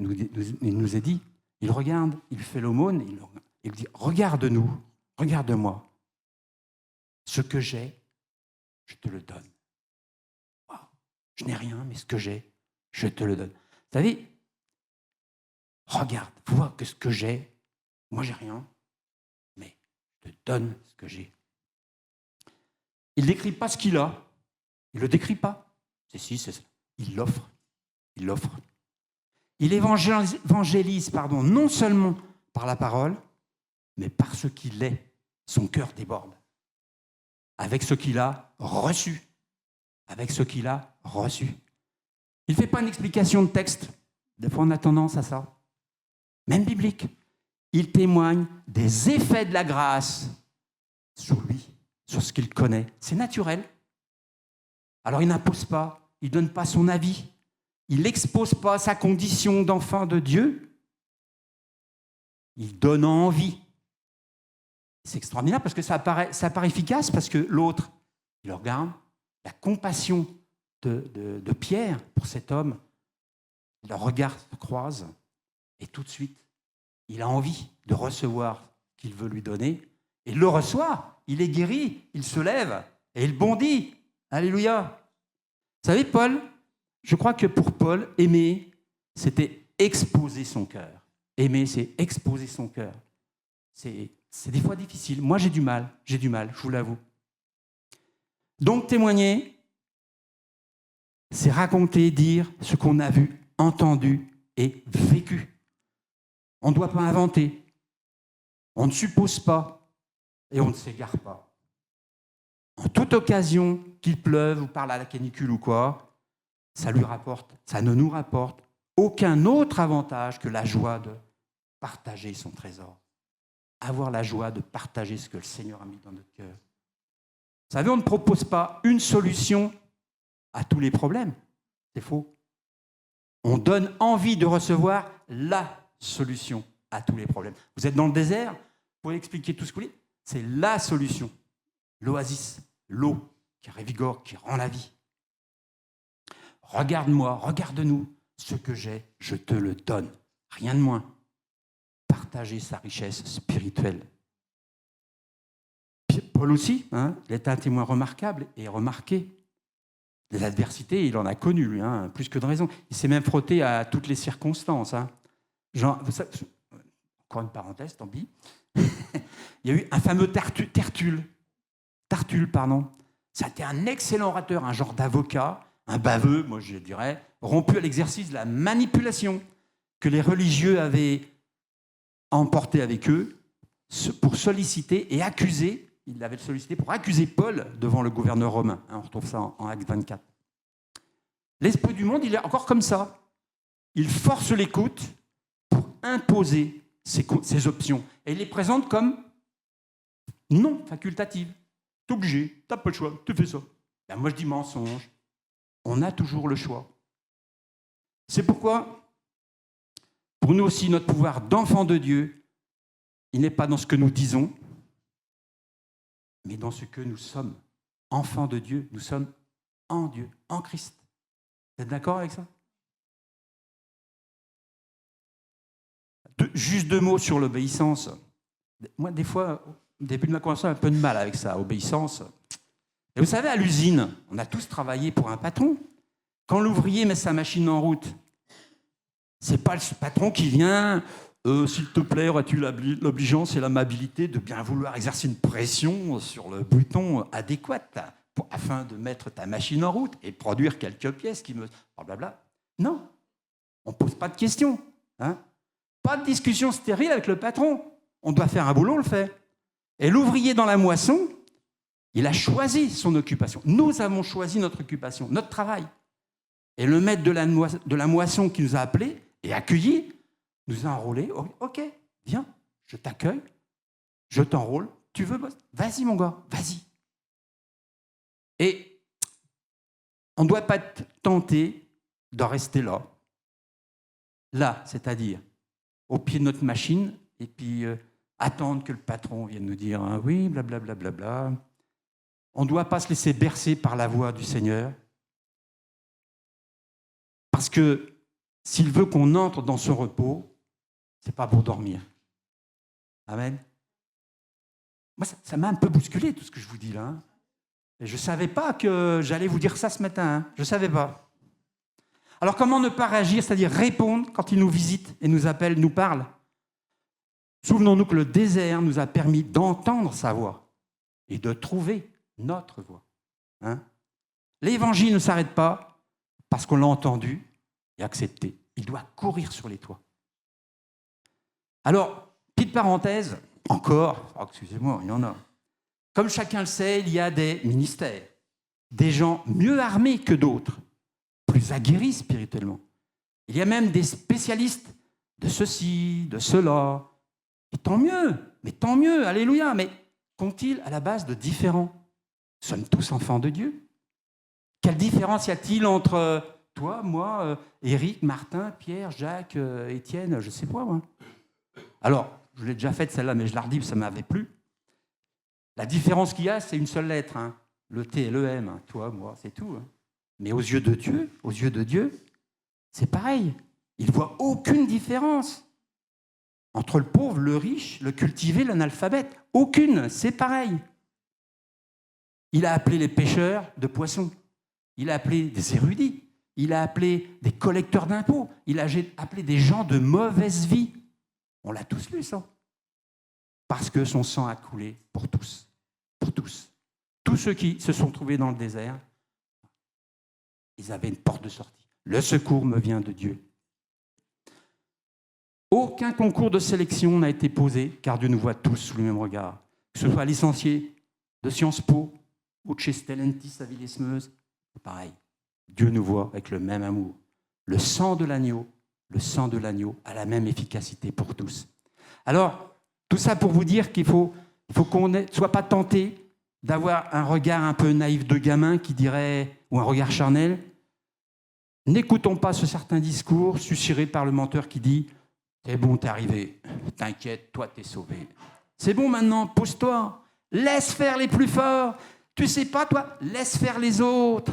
il nous est dit, il regarde, il fait l'aumône, il dit, regarde-nous, regarde-moi. Ce que j'ai, je te le donne. Wow. Je n'ai rien, mais ce que j'ai, je te le donne. Vous savez, regarde, vois que ce que j'ai, moi j'ai rien, mais je te donne ce que j'ai. Il ne décrit pas ce qu'il a, il ne le décrit pas. C'est ça. Il l'offre, il l'offre. Il évangélise, non seulement par la parole, mais par ce qu'il est. Son cœur déborde. Avec ce qu'il a reçu. Avec ce qu'il a reçu. Il ne fait pas une explication de texte. Des fois, on a tendance à ça. Même biblique. Il témoigne des effets de la grâce sur lui, sur ce qu'il connaît. C'est naturel. Alors, il n'impose pas, il ne donne pas son avis. Il n'expose pas sa condition d'enfant de Dieu. Il donne envie. C'est extraordinaire parce que ça paraît efficace, parce que l'autre, il regarde, la compassion de Pierre pour cet homme, le regard se croise, et tout de suite, il a envie de recevoir ce qu'il veut lui donner, et il le reçoit, il est guéri, il se lève, et il bondit. Alléluia. Vous savez, Paul, je crois que pour Paul, aimer, c'était exposer son cœur. Aimer, c'est exposer son cœur. C'est des fois difficile. Moi, j'ai du mal, je vous l'avoue. Donc, témoigner, c'est raconter, dire ce qu'on a vu, entendu et vécu. On ne doit pas inventer. On ne suppose pas et on ne s'égare pas. En toute occasion, qu'il pleuve ou parle à la canicule ou quoi, ça ne nous rapporte aucun autre avantage que la joie de partager son trésor. Avoir la joie de partager ce que le Seigneur a mis dans notre cœur. Vous savez, on ne propose pas une solution à tous les problèmes. C'est faux. On donne envie de recevoir la solution à tous les problèmes. Vous êtes dans le désert, vous pouvez expliquer tout ce que vous voulez. C'est la solution. L'oasis, l'eau qui revigore, qui rend la vie. Regarde-moi, regarde-nous. Ce que j'ai, je te le donne. Rien de moins. Partager sa richesse spirituelle. Paul aussi, il est un témoin remarquable et remarqué. Les adversités, il en a connu, lui, plus que de raison. Il s'est même frotté à toutes les circonstances. Genre, encore une parenthèse, tant pis. Il y a eu un fameux Tertulle, ça a été un excellent orateur, un genre d'avocat, un baveux, moi je dirais, rompu à l'exercice de la manipulation que les religieux avaient emporté avec eux pour solliciter et accuser. Il l'avait sollicité pour accuser Paul devant le gouverneur romain. On retrouve ça en Actes 24. L'esprit du monde, il est encore comme ça. Il force l'écoute pour imposer ses options. Et il les présente comme non facultatives. T'es obligé, t'as pas le choix, tu fais ça. Ben moi je dis mensonge. On a toujours le choix. C'est pourquoi, pour nous aussi, notre pouvoir d'enfant de Dieu, il n'est pas dans ce que nous disons, mais dans ce que nous sommes. Enfants de Dieu, nous sommes en Dieu, en Christ. Vous êtes d'accord avec ça? Juste 2 mots sur l'obéissance. Moi, des fois, au début de ma conversation, j'ai un peu de mal avec ça, obéissance. Et vous savez, à l'usine, on a tous travaillé pour un patron. Quand l'ouvrier met sa machine en route, c'est pas le patron qui vient... s'il te plaît, aurais-tu l'obligeance et l'amabilité de bien vouloir exercer une pression sur le bouton adéquat afin de mettre ta machine en route et produire quelques pièces qui me... Blablabla. Non, on ne pose pas de questions. Pas de discussion stérile avec le patron. On doit faire un boulot, on le fait. Et l'ouvrier dans la moisson, il a choisi son occupation. Nous avons choisi notre occupation, notre travail. Et le maître de la moisson qui nous a appelés et accueillis, nous a enrôlés. Ok, viens, je t'accueille, je t'enrôle. Tu veux bosser? Vas-y, mon gars, vas-y. Et on ne doit pas être tenté de rester là. Là, c'est-à-dire au pied de notre machine, et puis attendre que le patron vienne nous dire oui, blablabla. Bla, bla, bla. On ne doit pas se laisser bercer par la voix du Seigneur. Parce que s'il veut qu'on entre dans ce repos, c'est pas pour dormir. Amen. Moi, ça m'a un peu bousculé, tout ce que je vous dis là. Et je ne savais pas que j'allais vous dire ça ce matin. Je ne savais pas. Alors, comment ne pas réagir, c'est-à-dire répondre quand il nous visite et nous appelle, nous parle? Souvenons-nous que le désert nous a permis d'entendre sa voix et de trouver notre voix. L'évangile ne s'arrête pas parce qu'on l'a entendu et accepté. Il doit courir sur les toits. Alors, petite parenthèse, encore, excusez-moi, il y en a. Comme chacun le sait, il y a des ministères, des gens mieux armés que d'autres, plus aguerris spirituellement. Il y a même des spécialistes de ceci, de cela. Et tant mieux, alléluia. Mais qu'ont-ils à la base de différents? Nous sommes tous enfants de Dieu. Quelle différence y a-t-il entre toi, moi, Éric, Martin, Pierre, Jacques, Étienne, je ne sais pas, moi. Alors, je l'ai déjà faite celle-là, mais je la redis, ça ne m'avait plu. La différence qu'il y a, c'est une seule lettre, le T et le M, toi, moi, c'est tout. Mais aux yeux de Dieu, c'est pareil. Il ne voit aucune différence entre le pauvre, le riche, le cultivé, l'analphabète. Aucune, c'est pareil. Il a appelé les pêcheurs de poissons. Il a appelé des érudits. Il a appelé des collecteurs d'impôts. Il a appelé des gens de mauvaise vie. On l'a tous lu, ça. Parce que son sang a coulé pour tous. Pour tous. Tous ceux qui se sont trouvés dans le désert, ils avaient une porte de sortie. Le secours me vient de Dieu. Aucun concours de sélection n'a été posé, car Dieu nous voit tous sous le même regard. Que ce soit licencié de Sciences Po ou de chez Stellantis à Villesmeuse, c'est pareil. Dieu nous voit avec le même amour. Le sang de l'agneau a la même efficacité pour tous. Alors, tout ça pour vous dire qu'il faut qu'on ne soit pas tenté d'avoir un regard un peu naïf de gamin qui dirait, ou un regard charnel, N'écoutons pas ce certain discours susurré par le menteur qui dit « C'est bon, t'es arrivé. T'inquiète, toi, t'es sauvé. C'est bon maintenant, pose-toi. Laisse faire les plus forts. Tu sais pas, toi, laisse faire les autres. »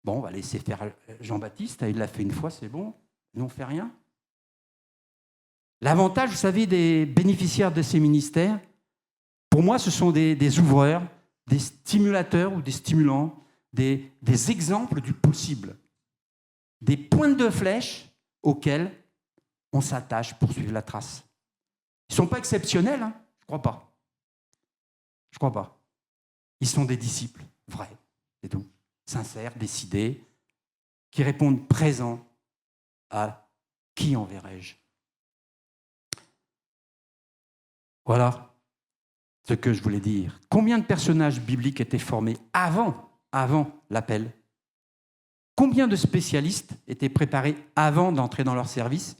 Bon, on va laisser faire Jean-Baptiste. Il l'a fait une fois, c'est bon. Nous, on ne fait rien. L'avantage, vous savez, des bénéficiaires de ces ministères, pour moi, ce sont des ouvreurs, des stimulateurs ou des stimulants, des exemples du possible, des pointes de flèche auxquelles on s'attache pour suivre la trace. Ils ne sont pas exceptionnels, hein, je ne crois pas. Je ne crois pas. Ils sont des disciples, vrais, c'est tout, sincères, décidés, qui répondent présents à « Qui enverrai-je » ? Voilà ce que je voulais dire. Combien de personnages bibliques étaient formés avant l'appel ? Combien de spécialistes étaient préparés avant d'entrer dans leur service ?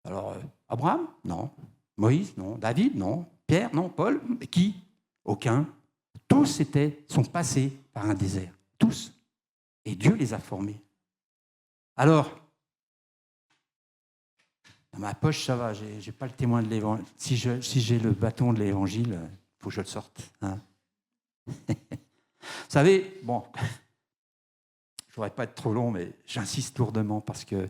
Alors, Abraham ? Non. Moïse ? Non. David ? Non. Pierre ? Non. Paul ? Qui ? Aucun. Tous sont passés par un désert. Tous. Et Dieu les a formés. Alors, dans ma poche, ça va, j'ai pas le témoin de l'évangile. Si j'ai le bâton de l'évangile, il faut que je le sorte. Hein. Vous savez, bon, je ne voudrais pas être trop long, mais j'insiste lourdement parce que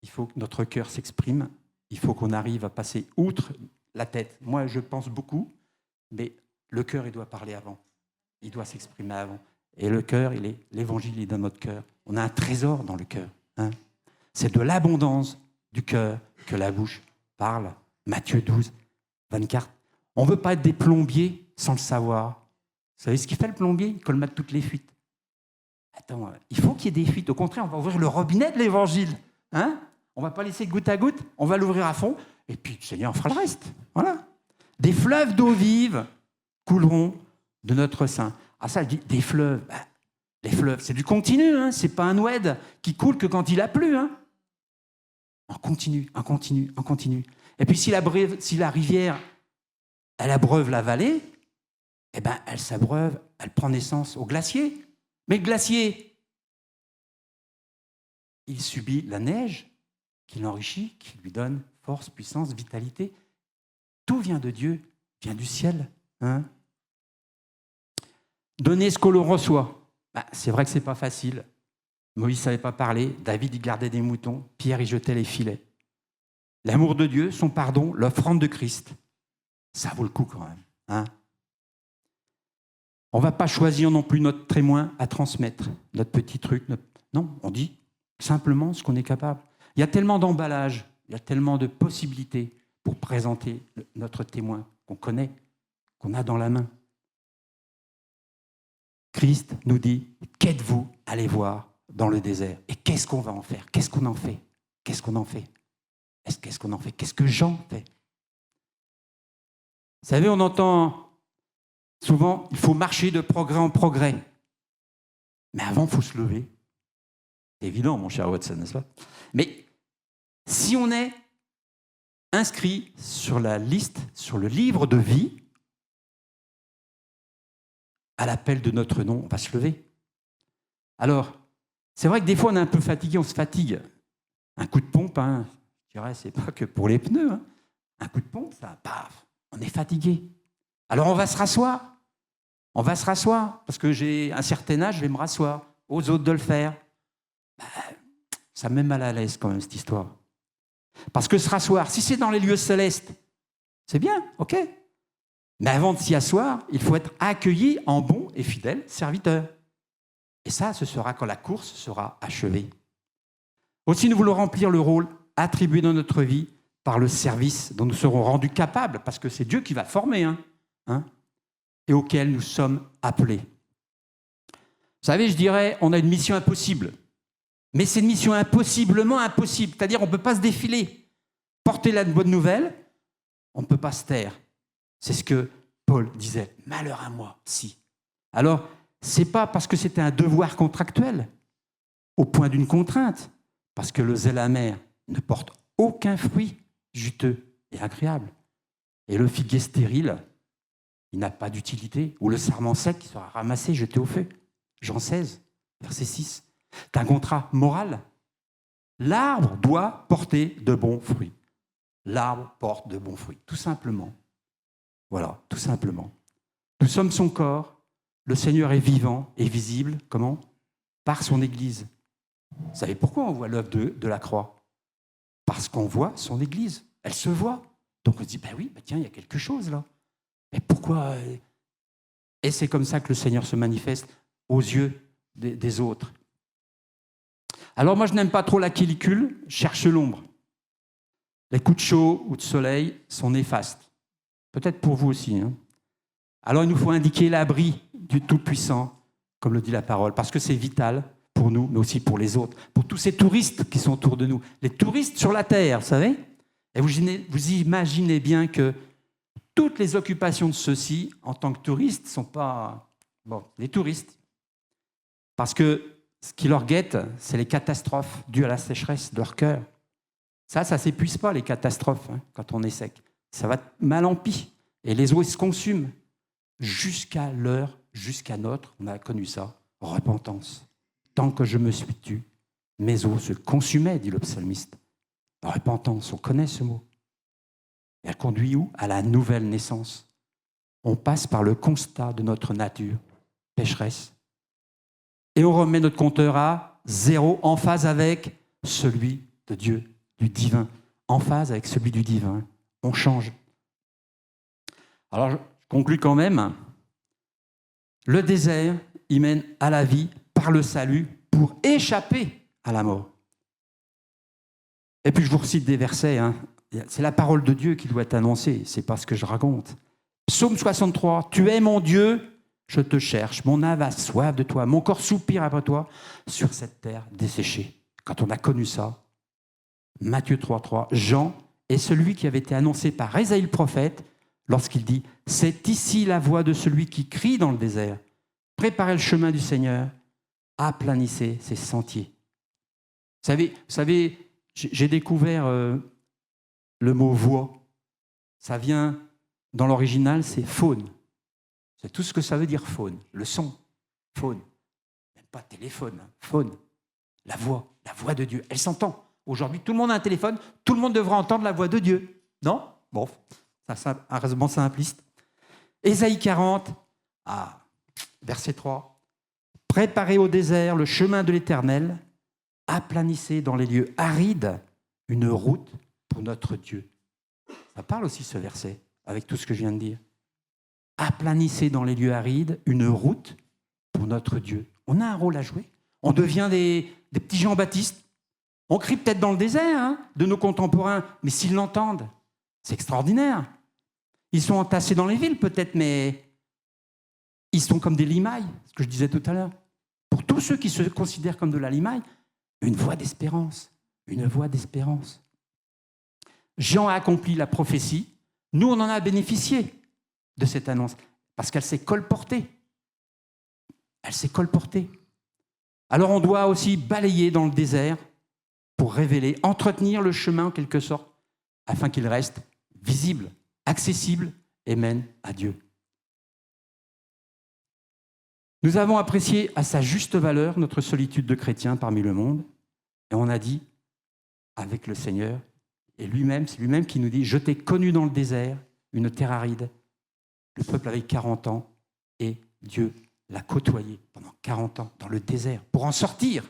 il faut que notre cœur s'exprime. Il faut qu'on arrive à passer outre la tête. Moi, je pense beaucoup, mais le cœur, il doit parler avant. Il doit s'exprimer avant. Et le cœur, l'évangile est dans notre cœur. On a un trésor dans le cœur. Hein. C'est de l'abondance du cœur que la bouche parle. Matthieu 12, 24. On ne veut pas être des plombiers sans le savoir. Vous savez ce qu'il fait le plombier ? Il colmate toutes les fuites. Attends, il faut qu'il y ait des fuites. Au contraire, on va ouvrir le robinet de l'évangile. Hein ? On ne va pas laisser goutte à goutte, on va l'ouvrir à fond, et puis le Seigneur fera le reste. Voilà. Des fleuves d'eau vive couleront de notre sein. Ah ça, je dis, des fleuves. Les fleuves, c'est du continu, hein. C'est pas un oued qui coule que quand il a plu. Hein. On continue. Et puis si la rivière, elle abreuve la vallée, eh ben, elle s'abreuve, elle prend naissance au glacier. Mais le glacier, il subit la neige qui l'enrichit, qui lui donne force, puissance, vitalité. Tout vient de Dieu, vient du ciel. Hein. Donner ce que l'on reçoit. C'est vrai que ce n'est pas facile. Moïse ne savait pas parler, David il gardait des moutons, Pierre il jetait les filets. L'amour de Dieu, son pardon, l'offrande de Christ, ça vaut le coup quand même. Hein. On ne va pas choisir non plus notre témoin à transmettre, notre petit truc. Non, on dit simplement ce qu'on est capable. Il y a tellement d'emballages, il y a tellement de possibilités pour présenter notre témoin qu'on connaît, qu'on a dans la main. Christ nous dit, qu'êtes-vous allés voir dans le désert ? Et qu'est-ce qu'on va en faire ? Qu'est-ce qu'on en fait ? Qu'est-ce qu'on en fait ? Qu'est-ce qu'on en fait ? Qu'est-ce que Jean fait ? Vous savez, on entend souvent, il faut marcher de progrès en progrès. Mais avant, il faut se lever. C'est évident, mon cher Watson, n'est-ce pas ? Mais si on est inscrit sur la liste, sur le livre de vie, à l'appel de notre nom, on va se lever. Alors, c'est vrai que des fois, on est un peu fatigué, on se fatigue. Un coup de pompe, hein, je dirais, c'est pas que pour les pneus. Hein. Un coup de pompe, ça, paf, on est fatigué. Alors, on va se rasseoir. On va se rasseoir, parce que j'ai un certain âge, je vais me rasseoir. Aux autres de le faire. Ça me met mal à l'aise quand même, cette histoire. Parce que se rasseoir, si c'est dans les lieux célestes, c'est bien, ok. Mais avant de s'y asseoir, il faut être accueilli en bon et fidèle serviteur. Et ça, ce sera quand la course sera achevée. Aussi, nous voulons remplir le rôle attribué dans notre vie par le service dont nous serons rendus capables, parce que c'est Dieu qui va former, et auquel nous sommes appelés. Vous savez, je dirais, on a une mission impossible. Mais c'est une mission impossiblement impossible. C'est-à-dire, on ne peut pas se défiler. Porter la bonne nouvelle, on ne peut pas se taire. C'est ce que Paul disait. Malheur à moi, si. Alors, ce n'est pas parce que c'était un devoir contractuel, au point d'une contrainte, parce que le zèle amer ne porte aucun fruit juteux et agréable. Et le figuier stérile, il n'a pas d'utilité. Ou le sarment sec qui sera ramassé, jeté au feu. Jean 16, verset 6. C'est un contrat moral. L'arbre doit porter de bons fruits. L'arbre porte de bons fruits, tout simplement. Voilà, tout simplement. Nous sommes son corps. Le Seigneur est vivant et visible. Comment ? Par son Église. Vous savez pourquoi on voit l'œuvre de la croix ? Parce qu'on voit son Église. Elle se voit. Donc on se dit, ben oui, ben tiens, il y a quelque chose là. Mais pourquoi ? Et c'est comme ça que le Seigneur se manifeste aux yeux des autres. Alors moi, je n'aime pas trop la canicule, je cherche l'ombre. Les coups de chaud ou de soleil sont néfastes. Peut-être pour vous aussi. Alors il nous faut indiquer l'abri du Tout-Puissant, comme le dit la parole, parce que c'est vital pour nous, mais aussi pour les autres, pour tous ces touristes qui sont autour de nous. Les touristes sur la terre, vous savez ? Et vous imaginez bien que toutes les occupations de ceux-ci, en tant que touristes, ne sont pas des touristes. Parce que ce qui leur guette, c'est les catastrophes dues à la sécheresse de leur cœur. Ça ne s'épuise pas, les catastrophes, quand on est sec. Ça va mal en pis. Et les eaux se consument. Jusqu'à l'heure, jusqu'à notre, on a connu ça, repentance. Tant que je me suis tu, mes eaux se consumaient, dit le psalmiste. Repentance, on connaît ce mot. Elle conduit où ? À la nouvelle naissance. On passe par le constat de notre nature pécheresse. Et on remet notre compteur à 0, en phase avec celui de Dieu, du divin. En phase avec celui du divin. On change. Alors, je conclue quand même. Le désert, il mène à la vie par le salut pour échapper à la mort. Et puis, je vous recite des versets. C'est la parole de Dieu qui doit être annoncée. C'est pas ce que je raconte. Psaume 63. Tu es mon Dieu. Je te cherche, mon âme a soif de toi, mon corps soupire après toi sur cette terre desséchée. Quand on a connu ça, Matthieu 3,3, Jean est celui qui avait été annoncé par Ésaïe le prophète lorsqu'il dit « C'est ici la voix de celui qui crie dans le désert. Préparez le chemin du Seigneur, aplanissez ses sentiers. » Vous savez, j'ai découvert le mot « voix ». Ça vient, dans l'original, c'est « faune ». C'est tout ce que ça veut dire, faune. Le son, faune. Même pas téléphone, faune. La voix de Dieu. Elle s'entend. Aujourd'hui, tout le monde a un téléphone, tout le monde devra entendre la voix de Dieu. Non ? Bon, c'est un raisonnement simpliste. Ésaïe 40, verset 3. Préparez au désert le chemin de l'Éternel, aplanissez dans les lieux arides une route pour notre Dieu. Ça parle aussi ce verset, avec tout ce que je viens de dire. Aplanissez dans les lieux arides une route pour notre Dieu. On a un rôle à jouer. On devient des petits Jean-Baptiste. On crie peut-être dans le désert de nos contemporains, mais s'ils l'entendent, c'est extraordinaire. Ils sont entassés dans les villes peut-être, mais ils sont comme des limailles, ce que je disais tout à l'heure. Pour tous ceux qui se considèrent comme de la limaille, une voie d'espérance. Une voie d'espérance. Jean a accompli la prophétie. Nous, on en a bénéficié de cette annonce, parce qu'elle s'est colportée. Elle s'est colportée. Alors on doit aussi balayer dans le désert pour révéler, entretenir le chemin en quelque sorte, afin qu'il reste visible, accessible et mène à Dieu. Nous avons apprécié à sa juste valeur notre solitude de chrétiens parmi le monde, et on a dit, avec le Seigneur, et lui-même, c'est lui-même qui nous dit « Je t'ai connu dans le désert, une terre aride ». Le peuple avait 40 ans et Dieu l'a côtoyé pendant 40 ans dans le désert pour en sortir.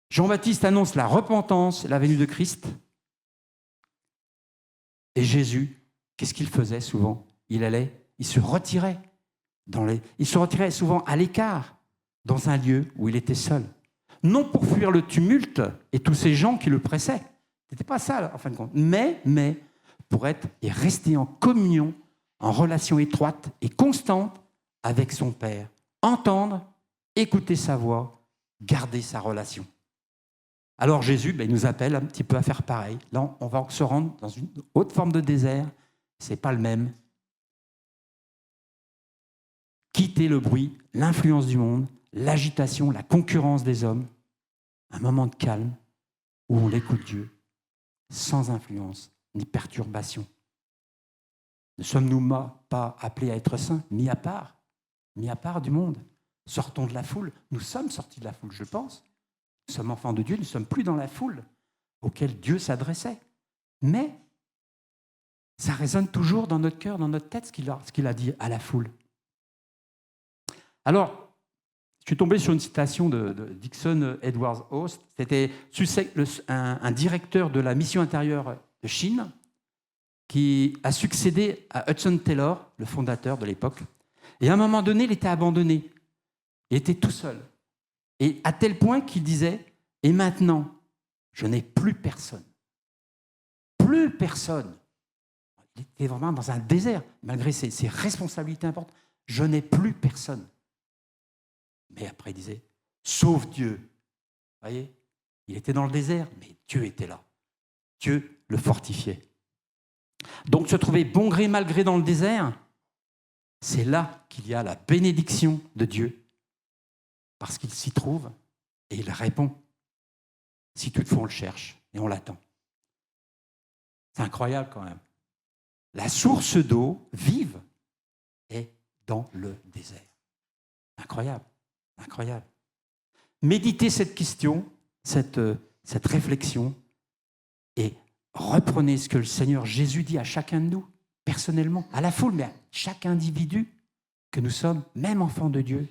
Jean-Baptiste annonce la repentance, la venue de Christ. Et Jésus, qu'est-ce qu'il faisait souvent ? Il se retirait souvent à l'écart, dans un lieu où il était seul. Non pour fuir le tumulte et tous ces gens qui le pressaient. Ce n'était pas ça, en fin de compte. Mais pour être et rester en communion, en relation étroite et constante avec son Père. Entendre, écouter sa voix, garder sa relation. Alors Jésus, il nous appelle un petit peu à faire pareil. Là, on va se rendre dans une autre forme de désert. Ce n'est pas le même. Quitter le bruit, l'influence du monde, l'agitation, la concurrence des hommes. Un moment de calme où on écoute Dieu, sans influence ni perturbation. Ne sommes-nous pas appelés à être saints, mis à part du monde, Sortons de la foule. Nous sommes sortis de la foule, je pense. Nous sommes enfants de Dieu, nous ne sommes plus dans la foule auquel Dieu s'adressait. Mais ça résonne toujours dans notre cœur, dans notre tête, ce qu'il a dit à la foule. Alors, je suis tombé sur une citation de Dixon Edwards Host. C'était un directeur de la mission intérieure de Chine qui a succédé à Hudson Taylor, le fondateur de l'époque. Et à un moment donné, il était abandonné. Il était tout seul. Et à tel point qu'il disait « Et maintenant, je n'ai plus personne. » Plus personne. Il était vraiment dans un désert, malgré ses responsabilités importantes. « Je n'ai plus personne. » Mais après, il disait « Sauf Dieu. » Vous voyez, il était dans le désert, mais Dieu était là. Dieu le fortifiait. Donc, se trouver bon gré, mal gré dans le désert, c'est là qu'il y a la bénédiction de Dieu, parce qu'il s'y trouve et il répond. Si toutefois on le cherche et on l'attend. C'est incroyable quand même. La source d'eau vive est dans le désert. Incroyable, incroyable. Méditez cette question, cette réflexion, et reprenez ce que le Seigneur Jésus dit à chacun de nous, personnellement, à la foule, mais à chaque individu que nous sommes, même enfants de Dieu.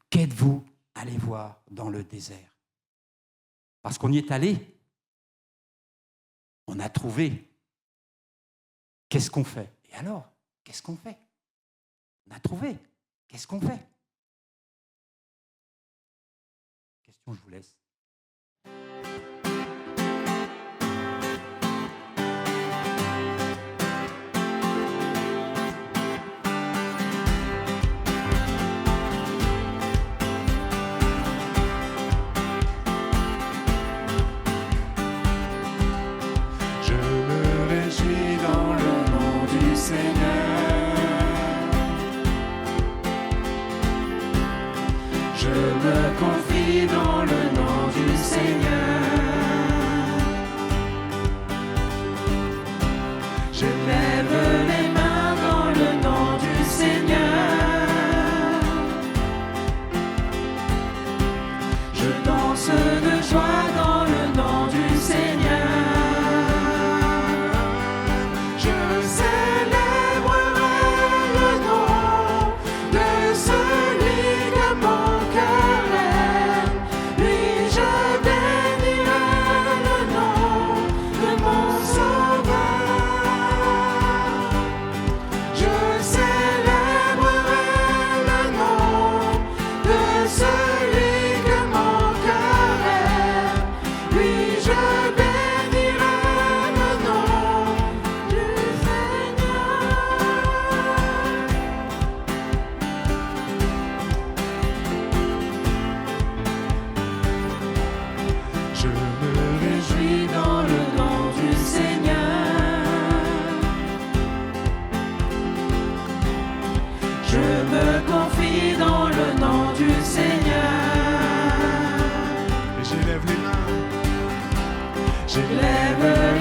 Qu'êtes-vous allé voir dans le désert? Parce qu'on y est allé, on a trouvé. Qu'est-ce qu'on fait? Et alors, qu'est-ce qu'on fait? On a trouvé. Qu'est-ce qu'on fait? Question, je vous laisse. Je me confie dans le nom du Seigneur. Je lève les mains dans le nom du Seigneur. Je danse de joie dans le nom du Seigneur. Je célébrerai le nom de celui que mon cœur aime. Lui, je bénirai le nom de mon Sauveur. Je célébrerai le nom de celui que mon cœur aime. Lui, je bénirai le nom du Seigneur. Je me réjouis dans le nom du Seigneur. Je me confie dans le nom du Seigneur. Et j'élève les mains. Lève